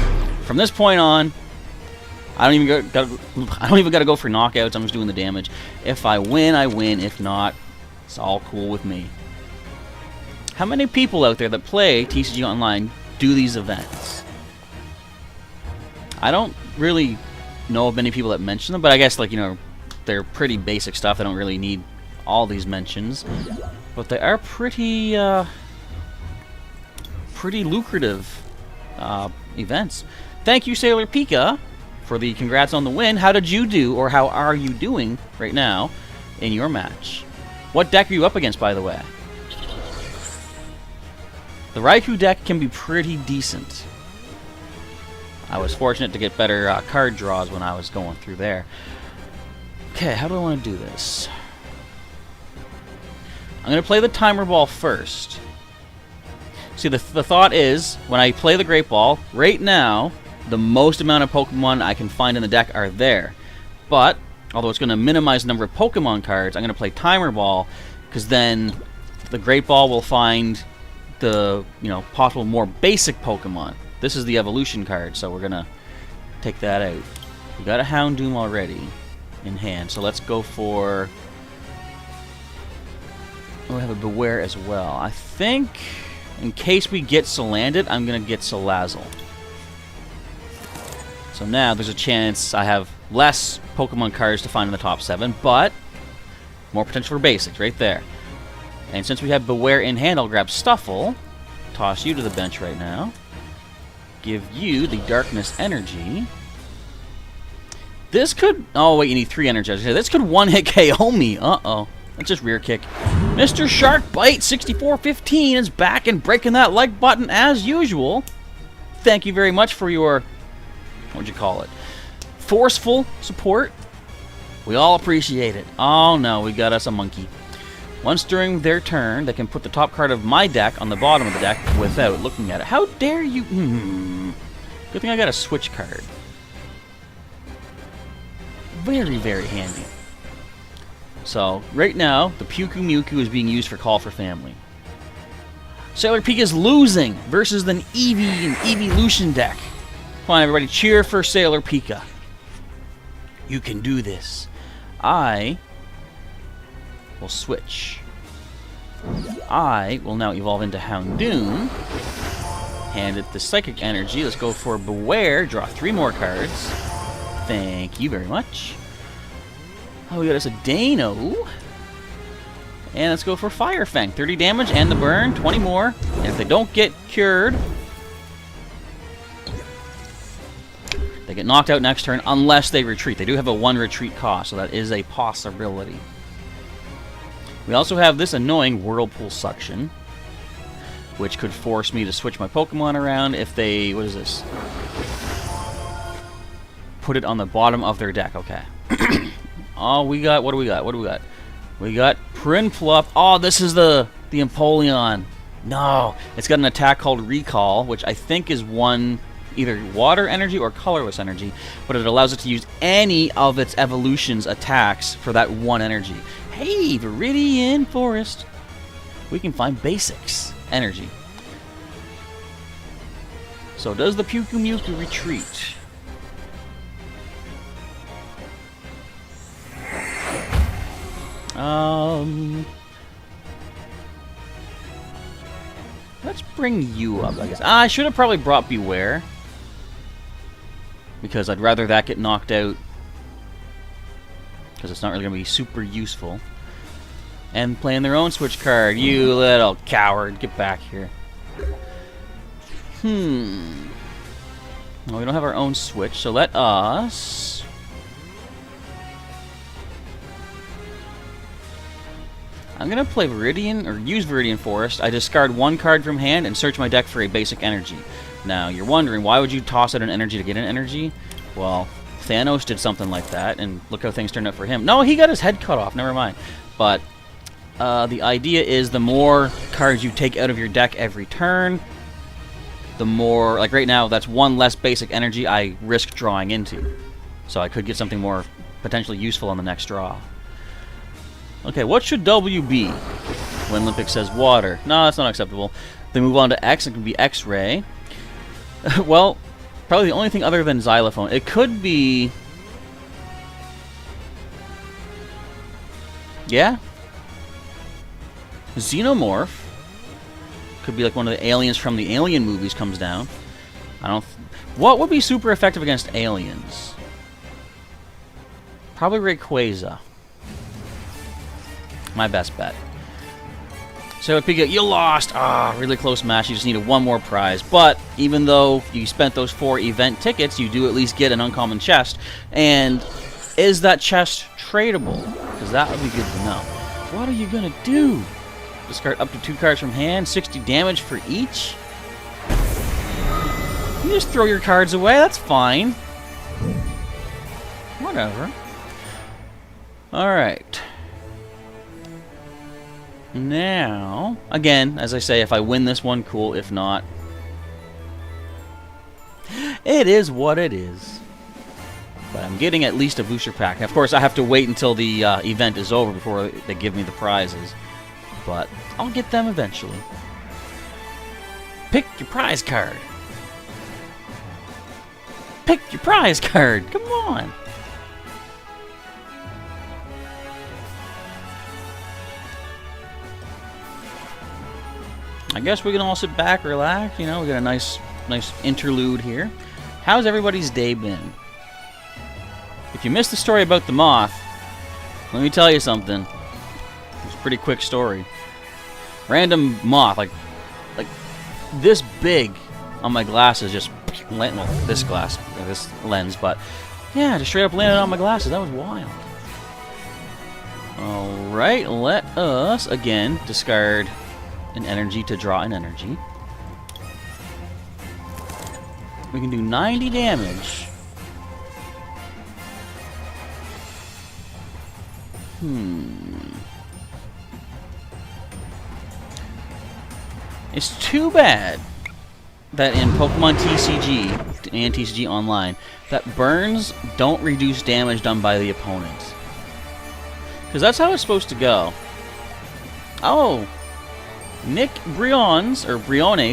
From this point on, I don't even got to go for knockouts. I'm just doing the damage. If I win, I win. If not, it's all cool with me. How many people out there that play TCG Online do these events? I don't really know of many people that mention them, but I guess, like, you know, they're pretty basic stuff. They don't really need all these mentions, but they are pretty lucrative events. Thank you, Sailor Pika, for the congrats on the win. How did you do, or how are you doing right now in your match? What deck are you up against, by the way? The Raikou deck can be pretty decent. I was fortunate to get better card draws when I was going through there. Okay, how do I want to do this? I'm going to play the Timer Ball first. See, the thought is, when I play the Great Ball, right now, the most amount of Pokemon I can find in the deck are there. But, although it's going to minimize the number of Pokemon cards, I'm going to play Timer Ball, because then the Great Ball will find the, you know, possible more basic Pokemon. This is the evolution card, so we're going to take that out. We got a Houndoom already in hand, so let's go for... Oh, we have a Beware as well. I think, in case we get Salandit, I'm going to get Salazzle. So now there's a chance I have less Pokemon cards to find in the top 7, but more potential for basics right there. And since we have Beware in hand, I'll grab Stuffle, toss you to the bench right now, give you the Darkness Energy. This could... Oh, wait, you need 3 energizers. This could one-hit KO me. Uh-oh. Let's just rear kick. Mr. Shark Bite 6415 is back and breaking that like button as usual. Thank you very much for your... What'd you call it? Forceful support. We all appreciate it. Oh, no, we got us a monkey. Once during their turn, they can put the top card of my deck on the bottom of the deck without looking at it. How dare you... Good thing I got a switch card. Very, very handy. So, right now, the Mewtwo is being used for Call for Family. Sailor Pika is losing versus an Eevee and Eeveelution deck. Come on, everybody, cheer for Sailor Pika. You can do this. I will switch. I will now evolve into Houndoom. Hand it the Psychic Energy. Let's go for Beware. Draw 3 more cards. Thank you very much. Oh, we got us a Dano. And let's go for Fire Fang. 30 damage and the burn. 20 more. And if they don't get cured, they get knocked out next turn unless they retreat. They do have a 1 retreat cost, so that is a possibility. We also have this annoying Whirlpool Suction, which could force me to switch my Pokemon around if they... What is this? Put it on the bottom of their deck. Okay. Oh, we got... What do we got? What do we got? We got Prinplup. Oh, this is the Empoleon. No. It's got an attack called Recall, which I think is one... either water energy or colorless energy, but it allows it to use any of its evolution's attacks for that 1 energy. Hey, Viridian Forest. We can find basics energy. So does the Mewtwo retreat? Let's bring you up, I guess. I should have probably brought Beware, because I'd rather that get knocked out, because it's not really going to be super useful. And playing their own switch card. You little coward. Get back here. Well, we don't have our own switch, so let us... I'm going to play Viridian, or use Viridian Forest. I discard one card from hand and search my deck for a basic energy. Now, you're wondering, why would you toss out an energy to get an energy? Well, Thanos did something like that, and look how things turned out for him. No, he got his head cut off, never mind. But the idea is the more cards you take out of your deck every turn, the more, like right now, that's one less basic energy I risk drawing into. So I could get something more potentially useful on the next draw. Okay, what should W be when Olympic says water? No, that's not acceptable. They move on to X, it can be X-ray. Well, probably the only thing other than xylophone. It could be... Yeah? Xenomorph. Could be like one of the aliens from the Alien movies comes down. I don't... What would be super effective against aliens? Probably Rayquaza. My best bet. So Pika, you lost! Ah, really close match. You just needed one more prize. But even though you spent those 4 event tickets, you do at least get an uncommon chest. And is that chest tradable? Because that would be good to know. What are you gonna do? Discard up to 2 cards from hand, 60 damage for each? You just throw your cards away, that's fine. Whatever. Alright. Now, again, as I say, if I win this one, cool. If not, it is what it is. But I'm getting at least a booster pack. Of course, I have to wait until the event is over before they give me the prizes. But I'll get them eventually. Pick your prize card. Pick your prize card. Come on. I guess we can all sit back, relax. You know, we got a nice interlude here. How's everybody's day been? If you missed the story about the moth, let me tell you something. It's a pretty quick story. Random moth, like this big on my glasses, just well, this glass, this lens, but yeah, just straight up landed on my glasses. That was wild. All right, let us again discard an energy to draw an energy. We can do 90 damage. It's too bad that in Pokemon TCG and TCG Online, that burns don't reduce damage done by the opponent. Because that's how it's supposed to go. Oh, Nick Briones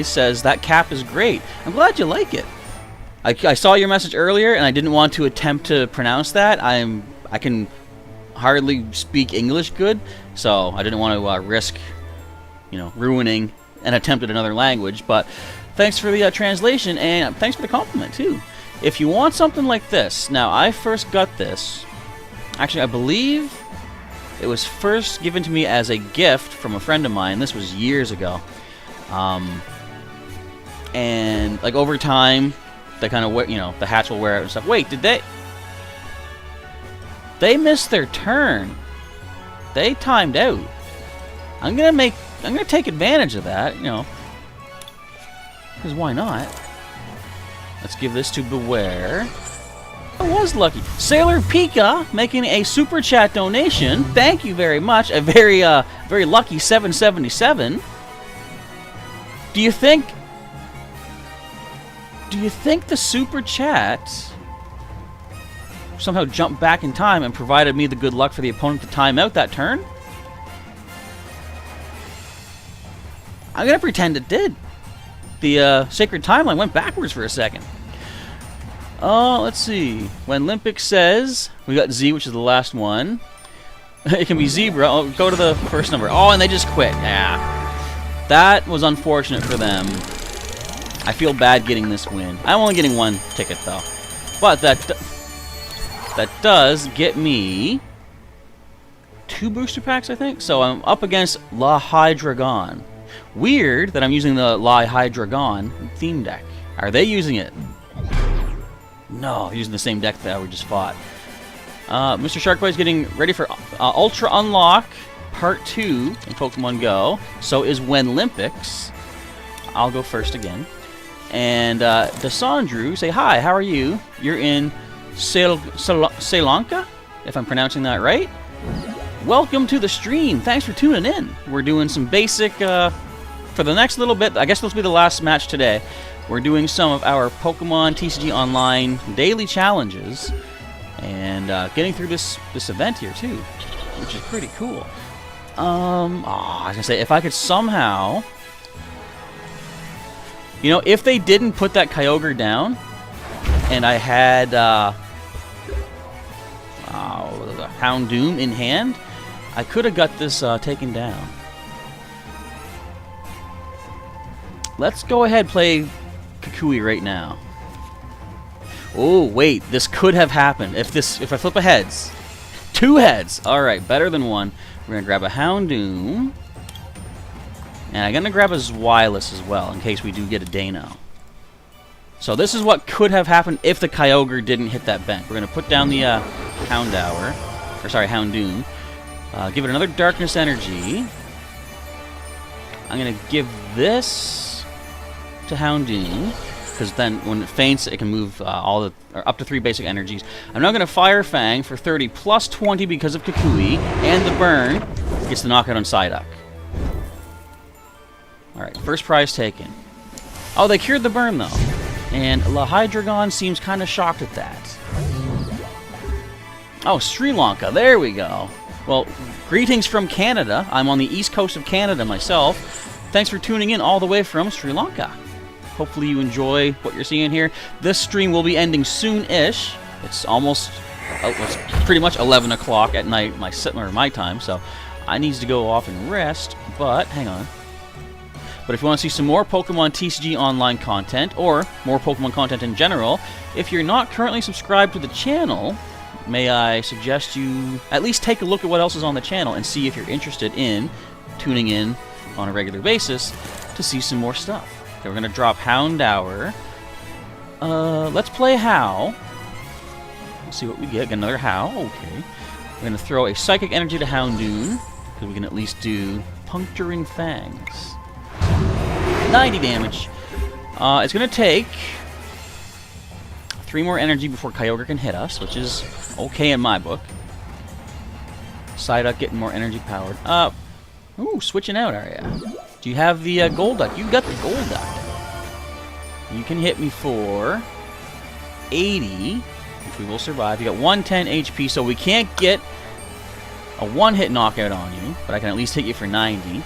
says that cap is great. I'm glad you like it. I saw your message earlier, and I didn't want to attempt to pronounce that. I can hardly speak English good, so I didn't want to risk, ruining an attempt at another language. But thanks for the translation, and thanks for the compliment too. If you want something like this, now I first got this. Actually, I believe it was first given to me as a gift from a friend of mine. This was years ago, and like over time, they kind of the hats will wear out and stuff. Wait, did they? They missed their turn. They timed out. I'm gonna take advantage of that, because why not? Let's give this to Beware. I was lucky. Sailor Pika making a super chat donation. Thank you very much. A very lucky 777. Do you think the super chat somehow jumped back in time and provided me the good luck for the opponent to time out that turn? I'm gonna pretend it did. The sacred timeline went backwards for a second. Oh, let's see. When Olympic says, we got Z, which is the last one. It can be Zebra. Oh, go to the first number. Oh, and they just quit. Yeah. That was unfortunate for them. I feel bad getting this win. I'm only getting one ticket, though. But that does get me 2 booster packs, I think. So I'm up against La Hydreigon. Weird that I'm using the La Hydreigon theme deck. Are they using it? No, using the same deck that we just fought. Mr. Sharkboy is getting ready for Ultra Unlock Part 2 in Pokemon Go. So is Wenlympics. I'll go first again. And Desandru, say hi, how are you? You're in Sri Lanka, if I'm pronouncing that right. Welcome to the stream. Thanks for tuning in. We're doing some basic, for the next little bit, I guess this will be the last match today. We're doing some of our Pokemon TCG Online daily challenges. And getting through this event here, too. Which is pretty cool. I was going to say, if I could somehow... You know, if they didn't put that Kyogre down, and I had Houndoom in hand, I could have got this taken down. Let's go ahead and play Kukui right now. Oh, wait, this could have happened. If I flip a heads. 2 heads! Alright, better than 1. We're going to grab a Houndoom. And I'm going to grab a Zweilous as well, in case we do get a Dano. So this is what could have happened if the Kyogre didn't hit that bent. We're going to put down the Houndoom. Give it another Darkness Energy. I'm going to give this to Houndoom, because then when it faints, it can move up to 3 basic energies. I'm now going to Fire Fang for 30 plus 20 because of Kukui, and the burn gets the knockout on Psyduck. Alright, first prize taken. Oh, they cured the burn, though. And La Hydreigon seems kind of shocked at that. Oh, Sri Lanka. There we go. Well, greetings from Canada. I'm on the east coast of Canada myself. Thanks for tuning in all the way from Sri Lanka. Hopefully you enjoy what you're seeing here. This stream will be ending soon-ish. It's almost... it's pretty much 11 o'clock at night, my time, so I need to go off and rest, but hang on. But if you want to see some more Pokemon TCG Online content, or more Pokemon content in general, if you're not currently subscribed to the channel, may I suggest you at least take a look at what else is on the channel and see if you're interested in tuning in on a regular basis to see some more stuff. Okay, we're going to drop Houndour. Let's play How. Let's see what we get. Get another How. Okay. We're going to throw a Psychic Energy to Houndoom, because we can at least do Puncturing Fangs. 90 damage. It's going to take 3 more energy before Kyogre can hit us, which is okay in my book. Psyduck getting more energy powered. Ooh, switching out, are ya? Do you have the Golduck? You got the Golduck. You can hit me for 80, which we will survive. You got 110 HP, so we can't get a one-hit knockout on you, but I can at least hit you for 90.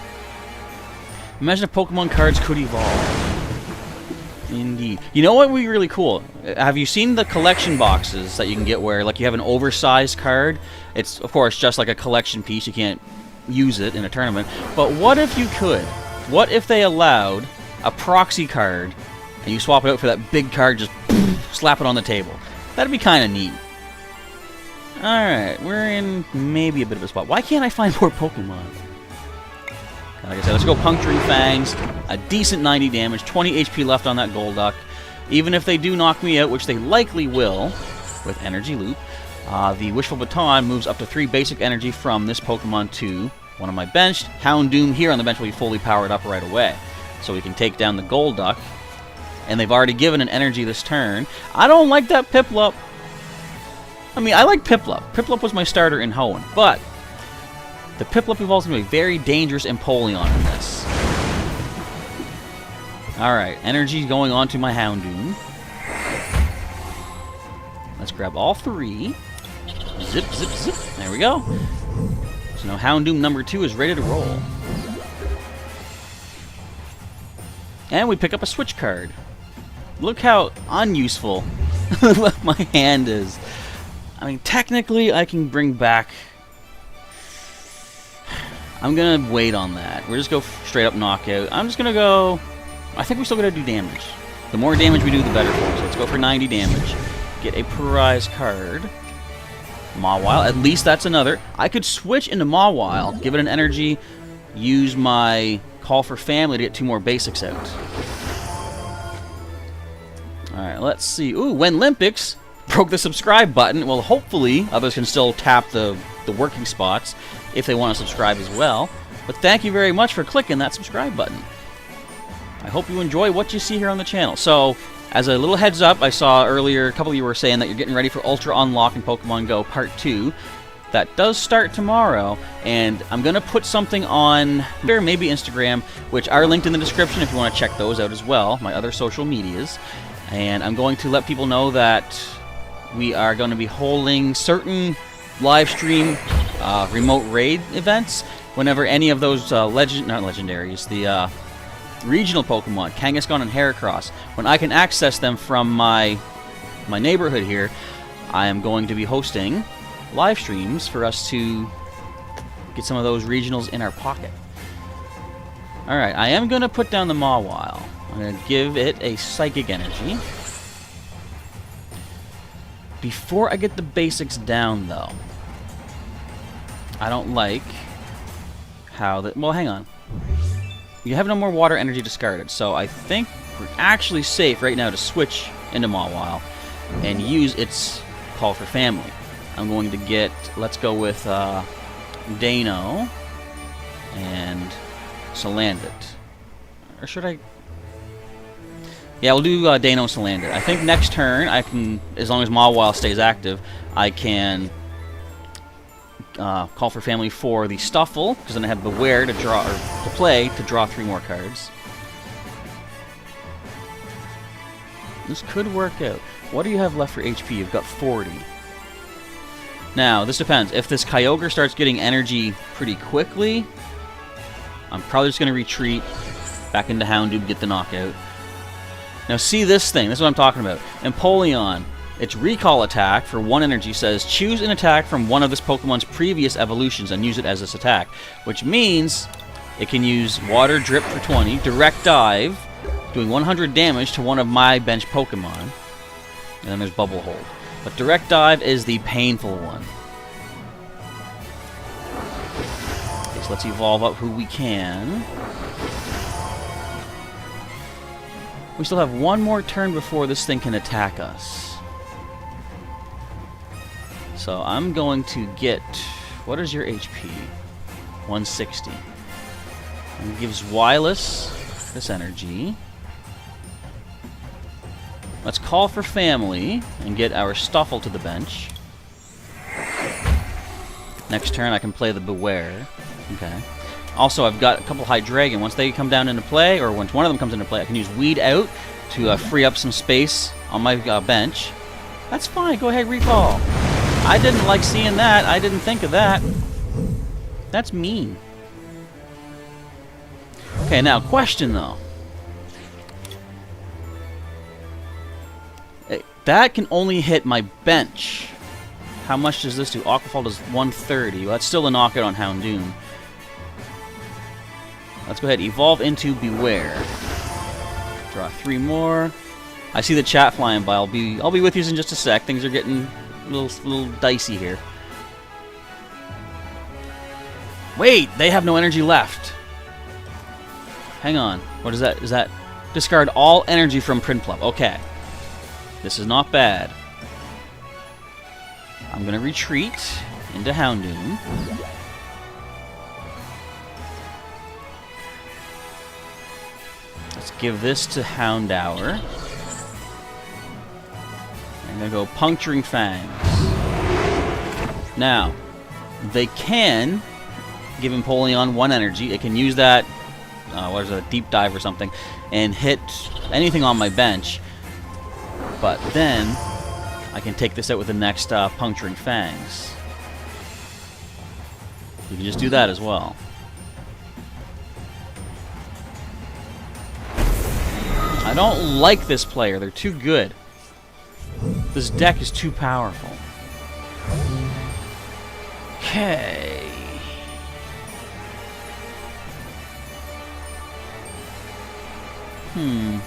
Imagine if Pokemon cards could evolve. Indeed. You know what would be really cool? Have you seen the collection boxes that you can get where, like, you have an oversized card? It's, of course, just like a collection piece. You can't use it in a tournament. But what if you could? What if they allowed a proxy card and you swap it out for that big card, just slap it on the table? That'd be kind of neat. Alright, we're in maybe a bit of a spot. Why can't I find more Pokemon? Like I said, let's go Puncturing Fangs. A decent 90 damage, 20 HP left on that Golduck. Even if they do knock me out, which they likely will, with Energy Loop, the Wishful Baton moves up to 3 basic energy from this Pokemon to one of my benched. Houndoom here on the bench will be fully powered up right away. So we can take down the Golduck. And they've already given an energy this turn. I don't like that Piplup. I mean, I like Piplup. Piplup was my starter in Hoenn, but the Piplup evolves into a very dangerous Empoleon in this. Alright, energy going on to my Houndoom. Let's grab all 3. Zip, zip, zip. There we go. So now Houndoom number 2 is ready to roll. And we pick up a switch card. Look how unuseful my hand is. I mean, technically I can bring back I'm going to wait on that. We're just go straight up knockout. I'm just going to go... I think we still got to do damage. The more damage we do, the better for us. So let's go for 90 damage. Get a prize card. Mawile. At least that's another. I could switch into Mawile, give it an energy, use my Call for Family to get 2 more basics out. Alright, let's see. Ooh, when Olympics broke the subscribe button. Well, hopefully others can still tap the working spots if they want to subscribe as well. But thank you very much for clicking that subscribe button. I hope you enjoy what you see here on the channel. So, as a little heads up, I saw earlier a couple of you were saying that you're getting ready for Ultra Unlock in Pokemon Go Part 2. That does start tomorrow, and I'm going to put something on Twitter, maybe Instagram, which are linked in the description if you want to check those out as well, my other social medias. And I'm going to let people know that we are going to be holding certain live stream remote raid events whenever any of those not legendaries, the regional Pokemon, Kangaskhan and Heracross, when I can access them from my neighborhood here, I am going to be hosting live streams for us to get some of those regionals in our pocket. Alright, I am going to put down the Mawile. I'm going to give it a Psychic Energy. Before I get the basics down, though, I don't like how the... Well, hang on. You have no more water energy discarded, so I think we're actually safe right now to switch into Mawile and use its Call for Family. I'm going to get, let's go with Dano and Salandit. Or should I? Yeah, we'll do Dano and Salandit. I think next turn I can, as long as Mawile stays active, I can Call for Family for the Stuffle, because then I have Beware to draw, or to play, to draw 3 more cards. This could work out. What do you have left for HP? You've got 40. Now, this depends. If this Kyogre starts getting energy pretty quickly, I'm probably just going to retreat back into Houndoom, get the knockout. Now, see this thing. This is what I'm talking about. Empoleon. Its recall attack for 1 energy says, choose an attack from one of this Pokemon's previous evolutions and use it as this attack. Which means it can use Water Drip for 20, Direct Dive, doing 100 damage to one of my bench Pokemon. And then there's Bubble Hold. But Direct Dive is the painful one. Okay, so let's evolve up who we can. We still have 1 more turn before this thing can attack us. So I'm going to get... What is your HP? 160. And it gives Wireless this energy. Let's Call for Family and get our Stuffle to the bench. Next turn I can play the Beware. Okay. Also, I've got a couple Hydreigon. Once they come down into play, or once one of them comes into play, I can use Weed Out to free up some space on my bench. That's fine. Go ahead, recall. I didn't like seeing that. I didn't think of that. That's mean. Okay, now, question, though. That can only hit my bench. How much does this do? Aquafall does 130. Well, that's still a knockout on Houndoom. Let's go ahead. Evolve into Beware. Draw 3 more. I see the chat flying by. I'll be with you in just a sec. Things are getting a little dicey here. Wait, they have no energy left. Hang on. What is that? Is that discard all energy from Prinplup? Okay. This is not bad. I'm going to retreat into Houndoom. Let's give this to Houndour. I'm going to go Puncturing Fangs. Now, they can give Empoleon 1 energy. It can use that, what is it, a Deep Dive or something, and hit anything on my bench. But then, I can take this out with the next Puncturing Fangs. You can just do that as well. I don't like this player. They're too good. This deck is too powerful. Okay. Trying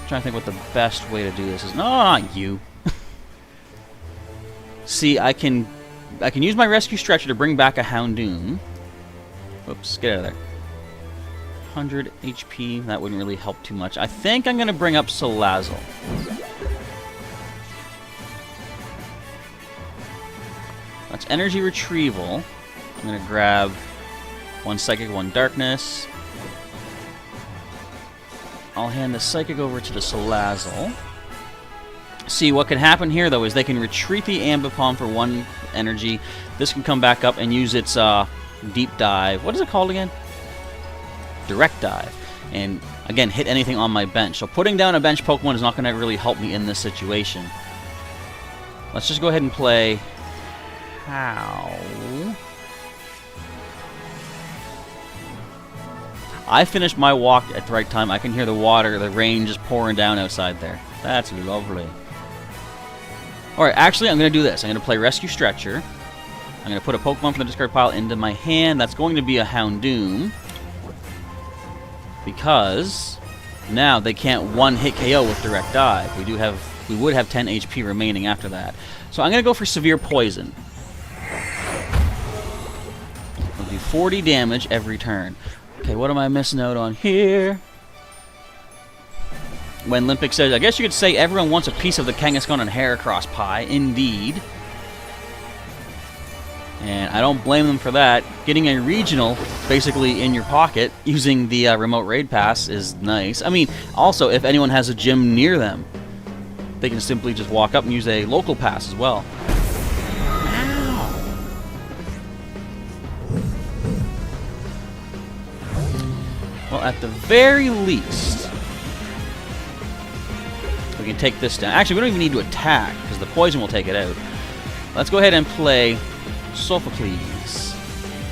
to think what the best way to do this is. No, not you. See, I can use my rescue stretcher to bring back a Houndoom. Whoops, get out of there. 100 HP, that wouldn't really help too much. I think I'm going to bring up Salazzle. That's energy retrieval. I'm going to grab one Psychic, one Darkness. I'll hand the Psychic over to the Salazzle. See, what can happen here, though, is they can retreat the Ambipom for one energy. This can come back up and use its Deep Dive. What is it called again? Direct Dive. And, again, hit anything on my bench. So putting down a bench Pokemon is not going to really help me in this situation. Let's just go ahead and play... How? I finished my walk at the right time. I can hear the water, the rain just pouring down outside there. That's lovely. Alright, actually, I'm going to do this. I'm going to play Rescue Stretcher. I'm going to put a Pokemon from the discard pile into my hand. That's going to be a Houndoom. Because now they can't one-hit KO with Direct Dive. We would have 10 HP remaining after that. So I'm going to go for Severe Poison. It'll do 40 damage every turn. Okay, what am I missing out on here? When Olympic says, I guess you could say everyone wants a piece of the Kangaskhan and Heracross pie. Indeed. And I don't blame them for that. Getting a regional basically in your pocket using the remote raid pass is nice. I mean, also, if anyone has a gym near them, they can simply just walk up and use a local pass as well. Well, at the very least, we can take this down. Actually, we don't even need to attack, because the poison will take it out. Let's go ahead and play Sophocles.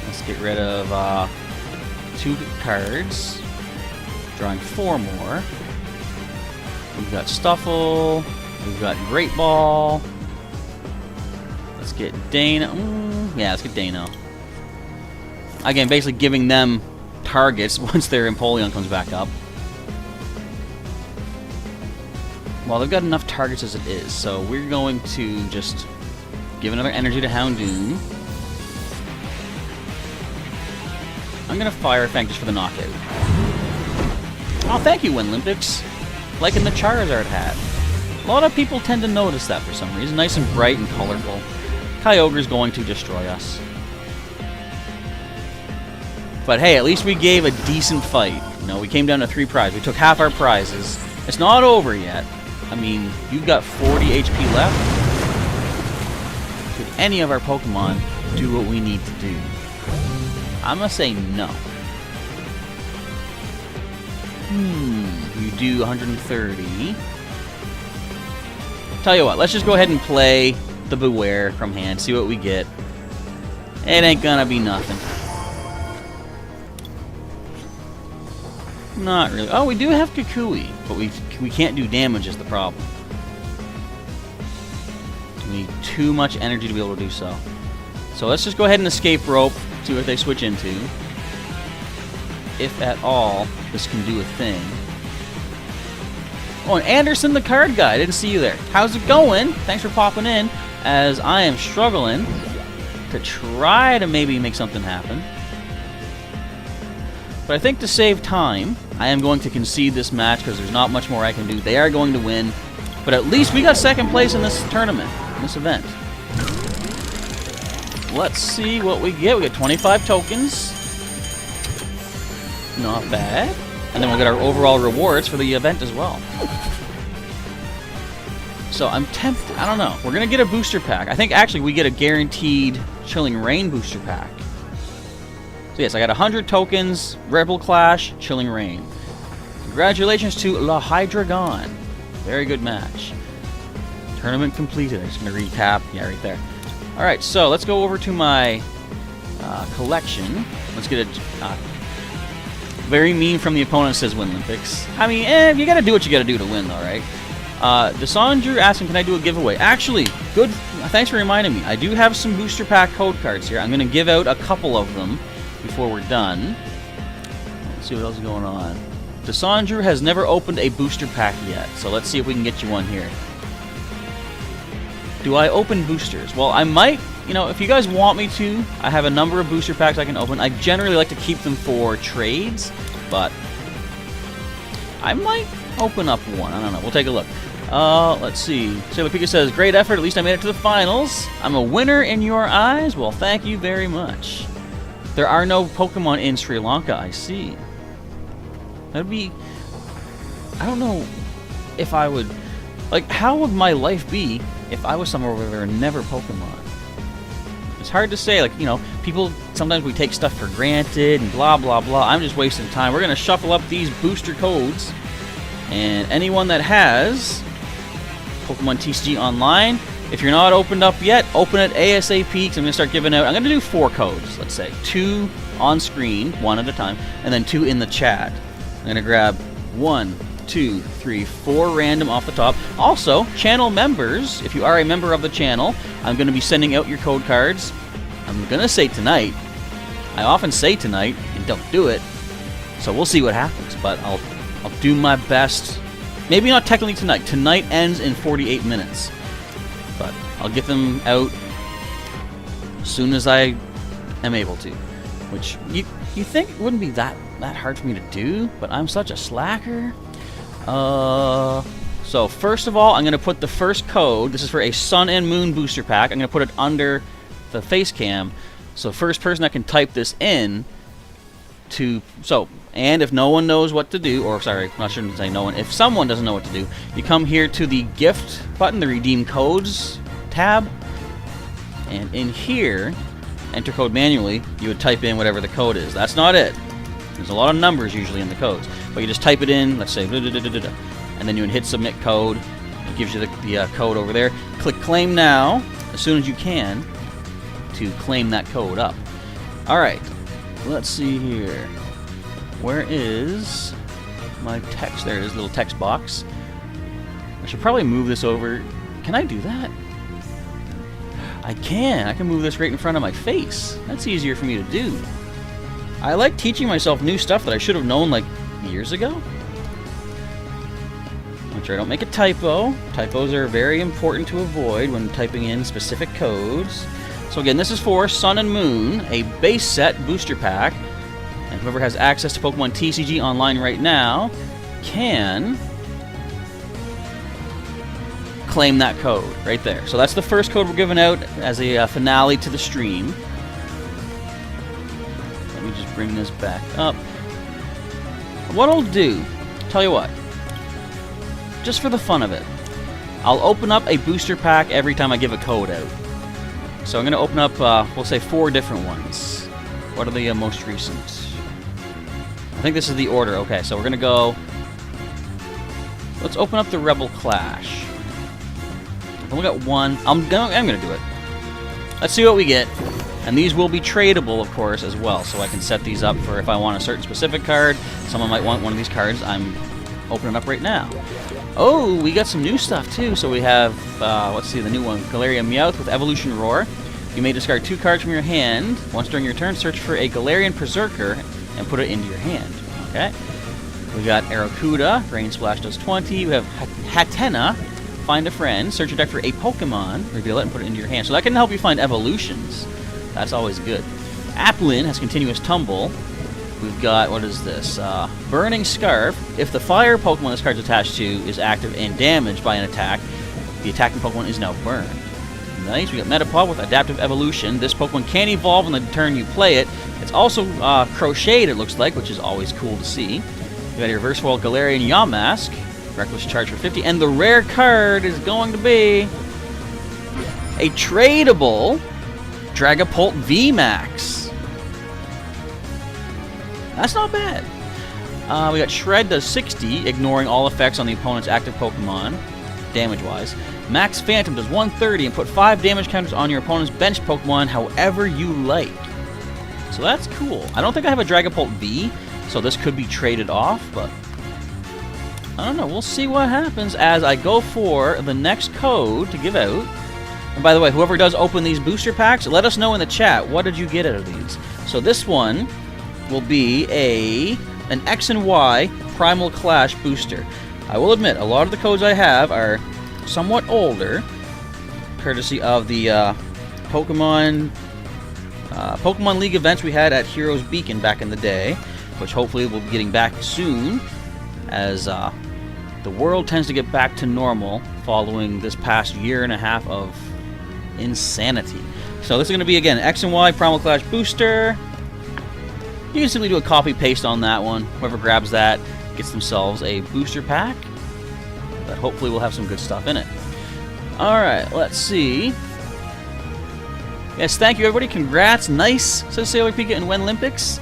Let's get rid of 2 cards. Drawing 4 more. We've got Stuffle. We've got Great Ball. Let's get Dano. Yeah, let's get Dano. Again, basically giving them targets once their Empoleon comes back up. Well, they've got enough targets as it is, so we're going to just give another energy to Houndoom. I'm going to Fire Fang just for the knockout. Oh, thank you, Winlympics. Liking the Charizard hat. A lot of people tend to notice that for some reason. Nice and bright and colorful. Kyogre's going to destroy us. But hey, at least we gave a decent fight. You know, we came down to 3 prizes. We took half our prizes. It's not over yet. I mean, you've got 40 HP left. Could any of our Pokemon do what we need to do? I'm gonna say no. You do 130. Tell you what, let's just go ahead and play the Beware from hand, see what we get. It ain't gonna be nothing. Not really. Oh, we do have Kukui, but we can't do damage is the problem. We need too much energy to be able to do so. So let's just go ahead and escape rope, see what they switch into. If at all, this can do a thing. Oh, and Anderson the card guy, I didn't see you there. How's it going? Thanks for popping in, as I am struggling to try to maybe make something happen. But I think to save time, I am going to concede this match because there's not much more I can do. They are going to win, but at least we got second place in this tournament, in this event. Let's see what we get. We get 25 tokens. Not bad. And then we'll get our overall rewards for the event as well. So I'm tempted. I don't know. We're going to get a booster pack. I think actually we get a guaranteed Chilling Reign booster pack. So yes, I got 100 tokens, Rebel Clash, Chilling Reign. Congratulations to La Hydreigon. Very good match. Tournament completed. I'm just going to recap. Yeah, right there. Alright, so let's go over to my collection. Let's get a... very mean from the opponent, says Winlympics. I mean, you got to do what you got to do to win, though, right? Desandru asking, can I do a giveaway? Actually, good. Thanks for reminding me. I do have some booster pack code cards here. I'm going to give out a couple of them before we're done. Let's see what else is going on. Desandru has never opened a booster pack yet, so let's see if we can get you one here. Do I open boosters? Well, I might, you know, if you guys want me to, I have a number of booster packs I can open. I generally like to keep them for trades, but I might open up one. I don't know. We'll take a look. Let's see. Sailor Pika says, great effort. At least I made it to the finals. I'm a winner in your eyes. Well, thank you very much. There are no Pokemon in Sri Lanka, I see. That'd be... I don't know if I would... Like, how would my life be if I was somewhere where there were never Pokemon? It's hard to say. Like, you know, people... Sometimes we take stuff for granted and blah, blah, blah. I'm just wasting time. We're going to shuffle up these booster codes. And anyone that has Pokemon TCG Online, if you're not opened up yet, open it ASAP, because I'm going to start giving out... I'm going to do 4 codes, let's say. 2 on screen, 1 at a time, and then 2 in the chat. I'm going to grab 1, 2, 3, 4 random off the top. Also, channel members, if you are a member of the channel, I'm going to be sending out your code cards. I'm going to say tonight. I often say tonight and don't do it, so we'll see what happens, but I'll do my best. Maybe not technically tonight. Tonight ends in 48 minutes. But I'll get them out as soon as I am able to. Which, you think it wouldn't be that hard for me to do, but I'm such a slacker. So first of all, I'm going to put the first code. This is for a Sun and Moon booster pack. I'm going to put it under the face cam. So first person that can type this in to... And if no one knows what to do, or sorry, I'm not sure to say no one, if someone doesn't know what to do, you come here to the gift button, the redeem codes tab, and in here, enter code manually, you would type in whatever the code is. That's not it. There's a lot of numbers usually in the codes, but you just type it in, let's say, and then you would hit submit code. It gives you the code over there. Click claim now, as soon as you can, to claim that code up. Alright, let's see here. Where is my text? There it is, little text box. I should probably move this over. Can I do that? I can. I can move this right in front of my face. That's easier for me to do. I like teaching myself new stuff that I should have known like years ago. Make sure I don't make a typo. Typos are very important to avoid when typing in specific codes. So again, this is for Sun and Moon, a base set booster pack. And whoever has access to Pokemon TCG Online right now can claim that code right there. So that's the first code we're giving out as a finale to the stream. Let me just bring this back up. What I'll do, tell you what, just for the fun of it, I'll open up a booster pack every time I give a code out. So I'm going to open up, we'll say 4 different ones. What are the most recent? I think this is the order. Okay, so we're going to go... Let's open up the Rebel Clash. We got 1. I'm going to do it. Let's see what we get. And these will be tradable, of course, as well. So I can set these up for if I want a certain specific card. Someone might want one of these cards. I'm opening up right now. Oh, we got some new stuff, too. So we have, let's see, the new one. Galarian Meowth with Evolution Roar. You may discard 2 cards from your hand. Once during your turn, search for a Galarian Berserker and put it into your hand. Okay. We got Aracuda. Rain Splash does 20. We have Hatena. Find a friend. Search your deck for a Pokemon. Reveal it and put it into your hand. So that can help you find evolutions. That's always good. Applin has Continuous Tumble. We've got, what is this? Burning Scarf. If the fire Pokemon this card's attached to is active and damaged by an attack, the attacking Pokemon is now burned. Nice. We got Metapod with Adaptive Evolution. This Pokemon can evolve on the turn you play it. It's also crocheted, it looks like, which is always cool to see. We got a Reverse World Galarian Yamask. Reckless Charge for 50. And the rare card is going to be a tradable Dragapult VMAX. That's not bad. We got Shred does 60, ignoring all effects on the opponent's active Pokemon, damage-wise. Max Phantom does 130 and put 5 damage counters on your opponent's bench Pokemon however you like. So that's cool. I don't think I have a Dragapult V, so this could be traded off, but I don't know. We'll see what happens as I go for the next code to give out. And by the way, whoever does open these booster packs, let us know in the chat, what did you get out of these? So this one will be an X and Y Primal Clash booster. I will admit, a lot of the codes I have are somewhat older, courtesy of the Pokemon League events we had at Heroes Beacon back in the day, which hopefully we'll be getting back soon, as the world tends to get back to normal following this past year and a half of insanity. So this is going to be, again, X and Y Primal Clash booster. You can simply do a copy-paste on that one. Whoever grabs that gets themselves a booster pack that hopefully will have some good stuff in it. Alright, let's see. Yes, thank you, everybody. Congrats. Nice, says Sailor Pika and Wenlympics.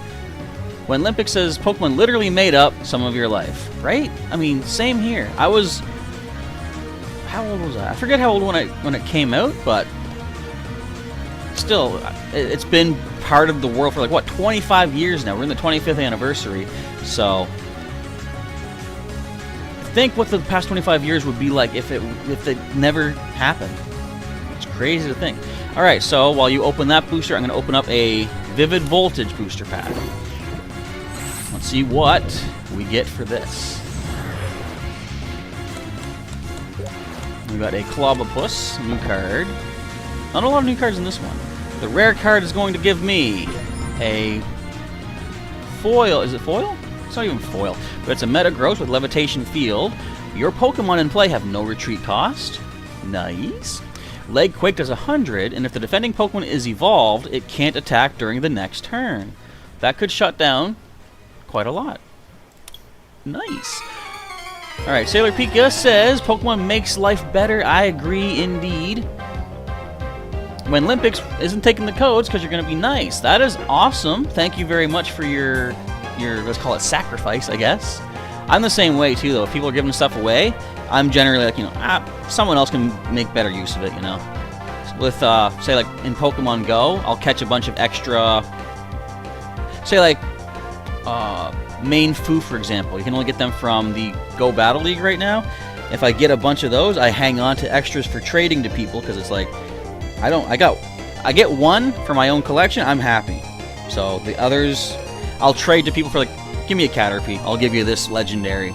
Wenlympics says Pokemon literally made up some of your life, right? I mean, same here. I was... How old was I? I forget how old when it came out, but still, it's been part of the world for like, what, 25 years now. We're in the 25th anniversary, so think what the past 25 years would be like if it never happened. It's crazy to think. Alright, so while you open that booster, I'm going to open up a Vivid Voltage booster pack. Let's see what we get for this. We got a Clobopus, new card. Not a lot of new cards in this one. The rare card is going to give me a foil. Is it foil? It's not even foil. But it's a Metagross with Levitation Field. Your Pokemon in play have no retreat cost. Nice. Leg Quake does 100, and if the defending Pokemon is evolved, it can't attack during the next turn. That could shut down quite a lot. Nice. Alright, Sailor Pika says, Pokemon makes life better. I agree indeed. Wenlympics isn't taking the codes because you're going to be nice. That is awesome. Thank you very much for your let's call it sacrifice, I guess. I'm the same way too, though. If people are giving stuff away, I'm generally like, someone else can make better use of it, With, say, like, in Pokemon Go, I'll catch a bunch of extra, say, like, main Foo, for example. You can only get them from the Go Battle League right now. If I get a bunch of those, I hang on to extras for trading to people, because it's like, I get one for my own collection, I'm happy. So the others, I'll trade to people for, like, give me a Caterpie, I'll give you this legendary.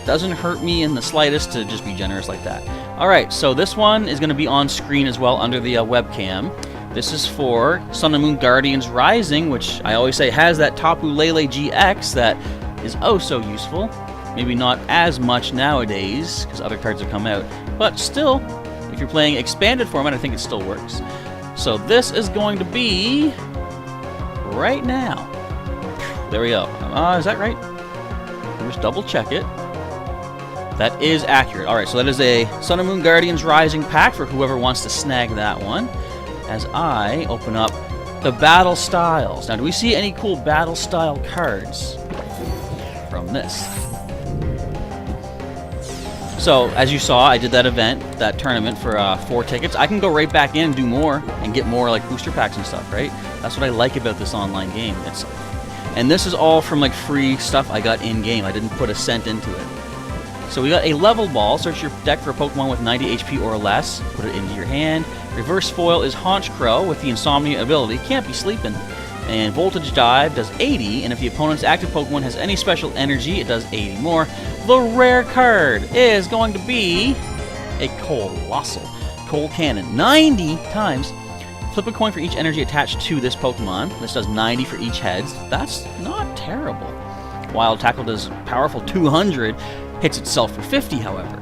Doesn't hurt me in the slightest to just be generous like that. Alright, so this one is going to be on screen as well under the webcam. This is for Sun and Moon Guardians Rising, which I always say has that Tapu Lele GX that is oh so useful. Maybe not as much nowadays, because other cards have come out. But still, if you're playing expanded format, I think it still works. So this is going to be right now. There we go. Is that right? Just double check it. That is accurate. Alright, so that is a Sun and Moon Guardians Rising pack for whoever wants to snag that one. As I open up the Battle Styles. Now, do we see any cool Battle Style cards from this? So, as you saw, I did that event, that tournament for 4 tickets. I can go right back in and do more and get more like booster packs and stuff, right? That's what I like about this online game. And this is all from like free stuff I got in-game. I didn't put a cent into it. So we got a Level Ball. Search your deck for a Pokemon with 90 HP or less. Put it into your hand. Reverse Foil is Haunch Crow with the Insomnia ability. Can't be sleeping. And Voltage Dive does 80, and if the opponent's active Pokemon has any special energy, it does 80 more. The rare card is going to be a Colossal Coal Cannon. 90 times. Flip a coin for each energy attached to this Pokemon. This does 90 for each heads. That's not terrible. Wild Tackle does powerful 200. Hits itself for 50, however.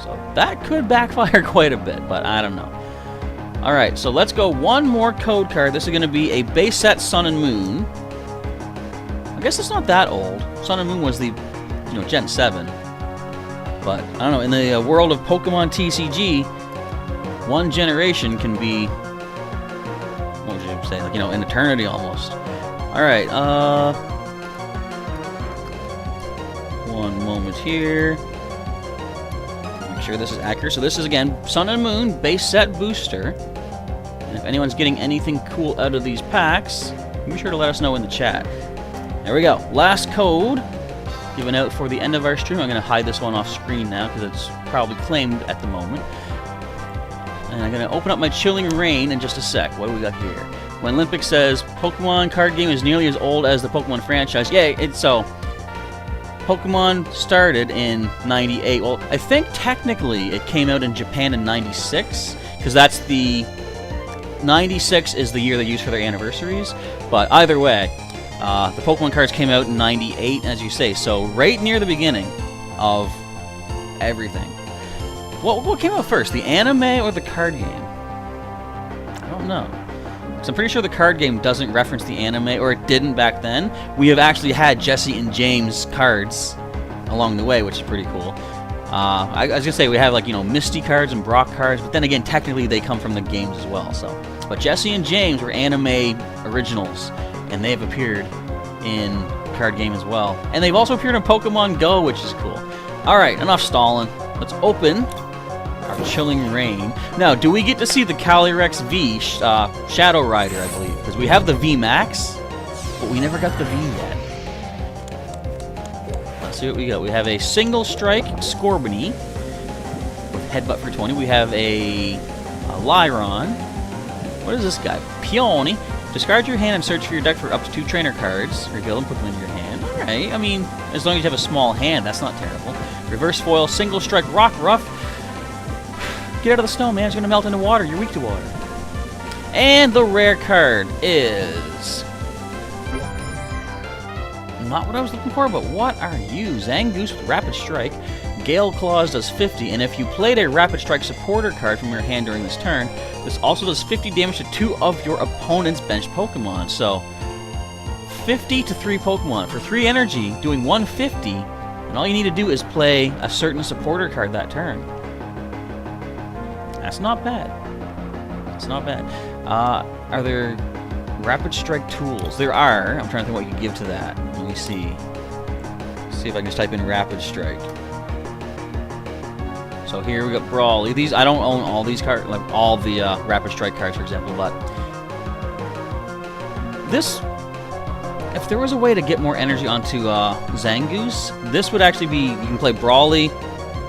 So that could backfire quite a bit, but I don't know. Alright, so let's go one more code card. This is going to be a base set Sun and Moon. I guess it's not that old. Sun and Moon was the, Gen 7. But, I don't know, in the world of Pokemon TCG, one generation can be, what would you say, like, an eternity almost. Alright, one moment here. Make sure this is accurate. So this is, again, Sun and Moon base set booster. And if anyone's getting anything cool out of these packs, be sure to let us know in the chat. There we go. Last code given out for the end of our stream. I'm going to hide this one off screen now because it's probably claimed at the moment. And I'm going to open up my Chilling Reign in just a sec. What do we got here? When Olympic says, Pokemon card game is nearly as old as the Pokemon franchise. Yeah, it's so... Pokemon started in 98. Well, I think technically it came out in Japan in 96, because that's the 96 is the year they use for their anniversaries. But either way, the Pokemon cards came out in 98, as you say, so right near the beginning of everything. What came out first, the anime or the card game? I don't know. So I'm pretty sure the card game doesn't reference the anime, or it didn't back then. We have actually had Jesse and James cards along the way, which is pretty cool. I was gonna say we have, like, you know, Misty cards and Brock cards, but then again, technically they come from the games as well. So, but Jesse and James were anime originals, and they have appeared in card game as well, and they've also appeared in Pokemon Go, which is cool. All right, enough stalling. Let's open our Chilling Reign. Now, do we get to see the Calyrex V Shadow Rider, I believe? Because we have the V Max, but we never got the V yet. Let's see what we got. We have a Single Strike Scorbunny with Headbutt for 20. We have a Lyron. What is this guy? Peony. Discard your hand and search for your deck for up to 2 trainer cards. Reveal them, put them in your hand. Alright, I mean, as long as you have a small hand, that's not terrible. Reverse Foil, Single Strike Rock Ruff. Get out of the snow, man. It's going to melt into water. You're weak to water. And the rare card is... not what I was looking for, but what are you? Zangoose with Rapid Strike. Gale Claws does 50, and if you played a Rapid Strike supporter card from your hand during this turn, this also does 50 damage to 2 of your opponent's bench Pokemon. So, 50 to 3 Pokemon. For 3 energy, doing 150, and all you need to do is play a certain supporter card that turn. That's not bad. That's not bad. Are there Rapid Strike tools? There are. I'm trying to think what you can give to that. Let me see. Let's see if I can just type in Rapid Strike. So here we got Brawly. These, I don't own all these cards, like all the Rapid Strike cards, for example, but this, if there was a way to get more energy onto Zangoose, this would actually be, you can play Brawly,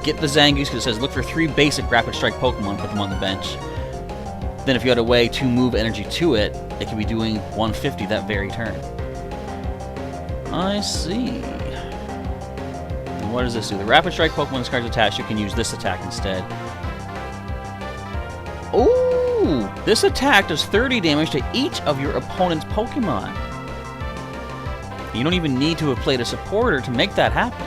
get the Zangoose, because it says look for 3 basic Rapid Strike Pokemon, put them on the bench. Then if you had a way to move energy to it, it could be doing 150 that very turn. I see. And what does this do? The Rapid Strike Pokemon this card's attached, you can use this attack instead. Ooh! This attack does 30 damage to each of your opponent's Pokemon. You don't even need to have played a supporter to make that happen.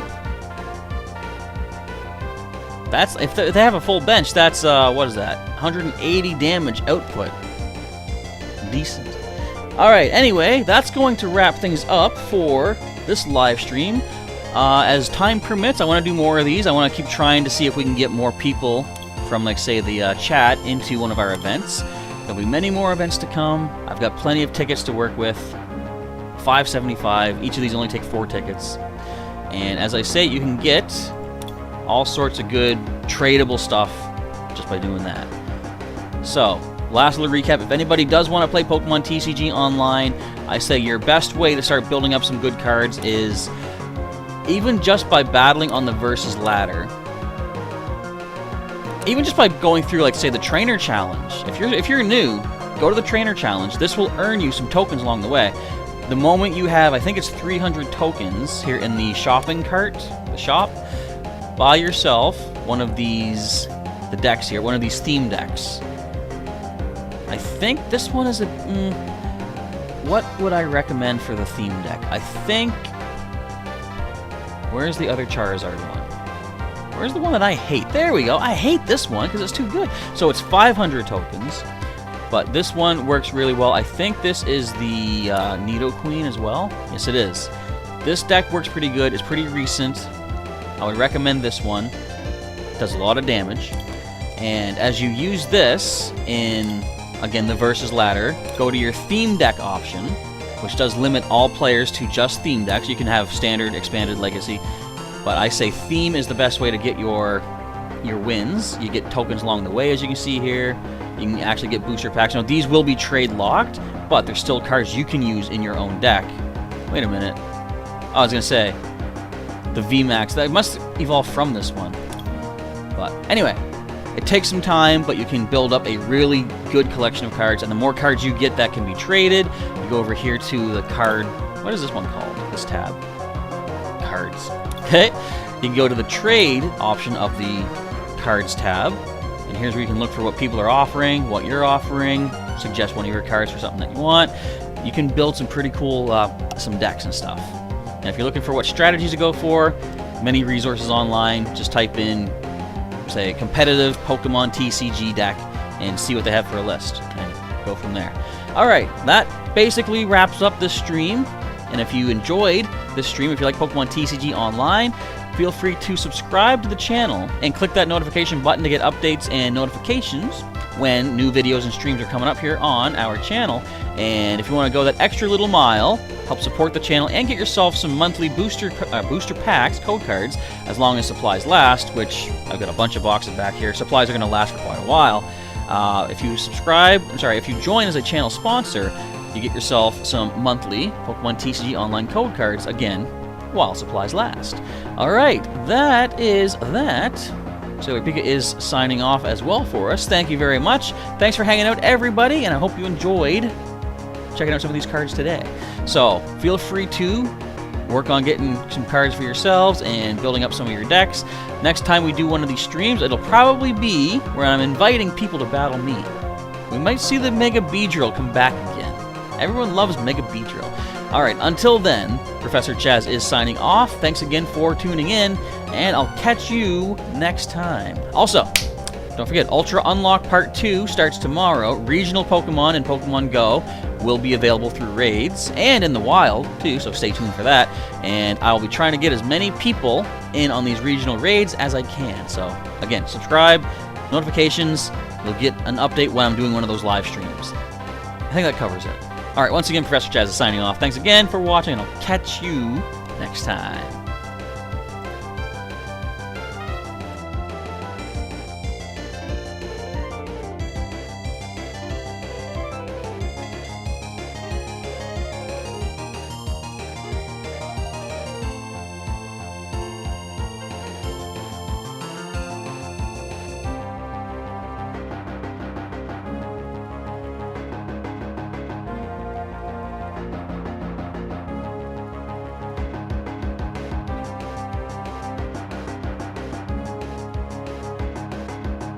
That's, if they have a full bench, that's, what is that? 180 damage output. Decent. Alright, anyway, that's going to wrap things up for this live stream. As time permits, I want to do more of these. I want to keep trying to see if we can get more people from, like, say, the chat into one of our events. There'll be many more events to come. I've got plenty of tickets to work with. $5.75. Each of these only take 4 tickets. And as I say, you can get all sorts of good tradable stuff just by doing that. So, last little recap. If anybody does want to play Pokemon TCG Online, I say your best way to start building up some good cards is even just by battling on the Versus ladder. Even just by going through, like, say, the Trainer Challenge. If you're new, go to the Trainer Challenge. This will earn you some tokens along the way. The moment you have, I think it's 300 tokens here in the shopping cart, the shop, buy yourself one of these, the decks here, one of these theme decks. I think this one is a... what would I recommend for the theme deck? I think... where's the other Charizard one? Where's the one that I hate? There we go. I hate this one because it's too good. So it's 500 tokens, but this one works really well. I think this is the Nidoqueen as well. Yes, it is. This deck works pretty good. It's pretty recent. I would recommend this one. It does a lot of damage. And as you use this in, again, the Versus ladder, go to your theme deck option, which does limit all players to just theme decks. You can have standard, expanded, legacy, but I say theme is the best way to get your wins. You get tokens along the way, as you can see here. You can actually get booster packs. Now, these will be trade locked, but they're still cards you can use in your own deck. Wait a minute. Oh, I was going to say, the VMAX, that must evolve from this one. But anyway, it takes some time, but you can build up a really good collection of cards, and the more cards you get that can be traded, you go over here to the card, what is this one called? This tab. cards. Okay? You can go to the trade option of the cards tab, and here's where you can look for what people are offering, what you're offering, suggest one of your cards for something that you want. You can build some pretty cool some decks and stuff. And if you're looking for what strategies to go for, many resources online. Just type in, say, competitive Pokemon TCG deck and see what they have for a list and go from there. Alright, that basically wraps up this stream. And if you enjoyed this stream, if you like Pokemon TCG Online, feel free to subscribe to the channel and click that notification button to get updates and notifications when new videos and streams are coming up here on our channel. And if you want to go that extra little mile, help support the channel and get yourself some monthly booster packs, code cards, as long as supplies last, which I've got a bunch of boxes back here. Supplies are going to last for quite a while. If you join as a channel sponsor, you get yourself some monthly Pokemon TCG Online code cards, again, while supplies last. Alright, that is that. Sailor Pika is signing off as well for us. Thank you very much. Thanks for hanging out, everybody, and I hope you enjoyed checking out some of these cards today. So, feel free to work on getting some cards for yourselves and building up some of your decks. Next time we do one of these streams, it'll probably be where I'm inviting people to battle me. We might see the Mega Beedrill come back again. Everyone loves Mega Beedrill. Alright, until then, Professor Chaz is signing off. Thanks again for tuning in, and I'll catch you next time. Also, don't forget, Ultra Unlock Part 2 starts tomorrow. Regional Pokemon and Pokemon Go will be available through raids, and in the wild, too, so stay tuned for that. And I'll be trying to get as many people in on these regional raids as I can. So, again, subscribe, notifications, you'll get an update when I'm doing one of those live streams. I think that covers it. Alright, once again, Professor Chaz is signing off. Thanks again for watching, and I'll catch you next time.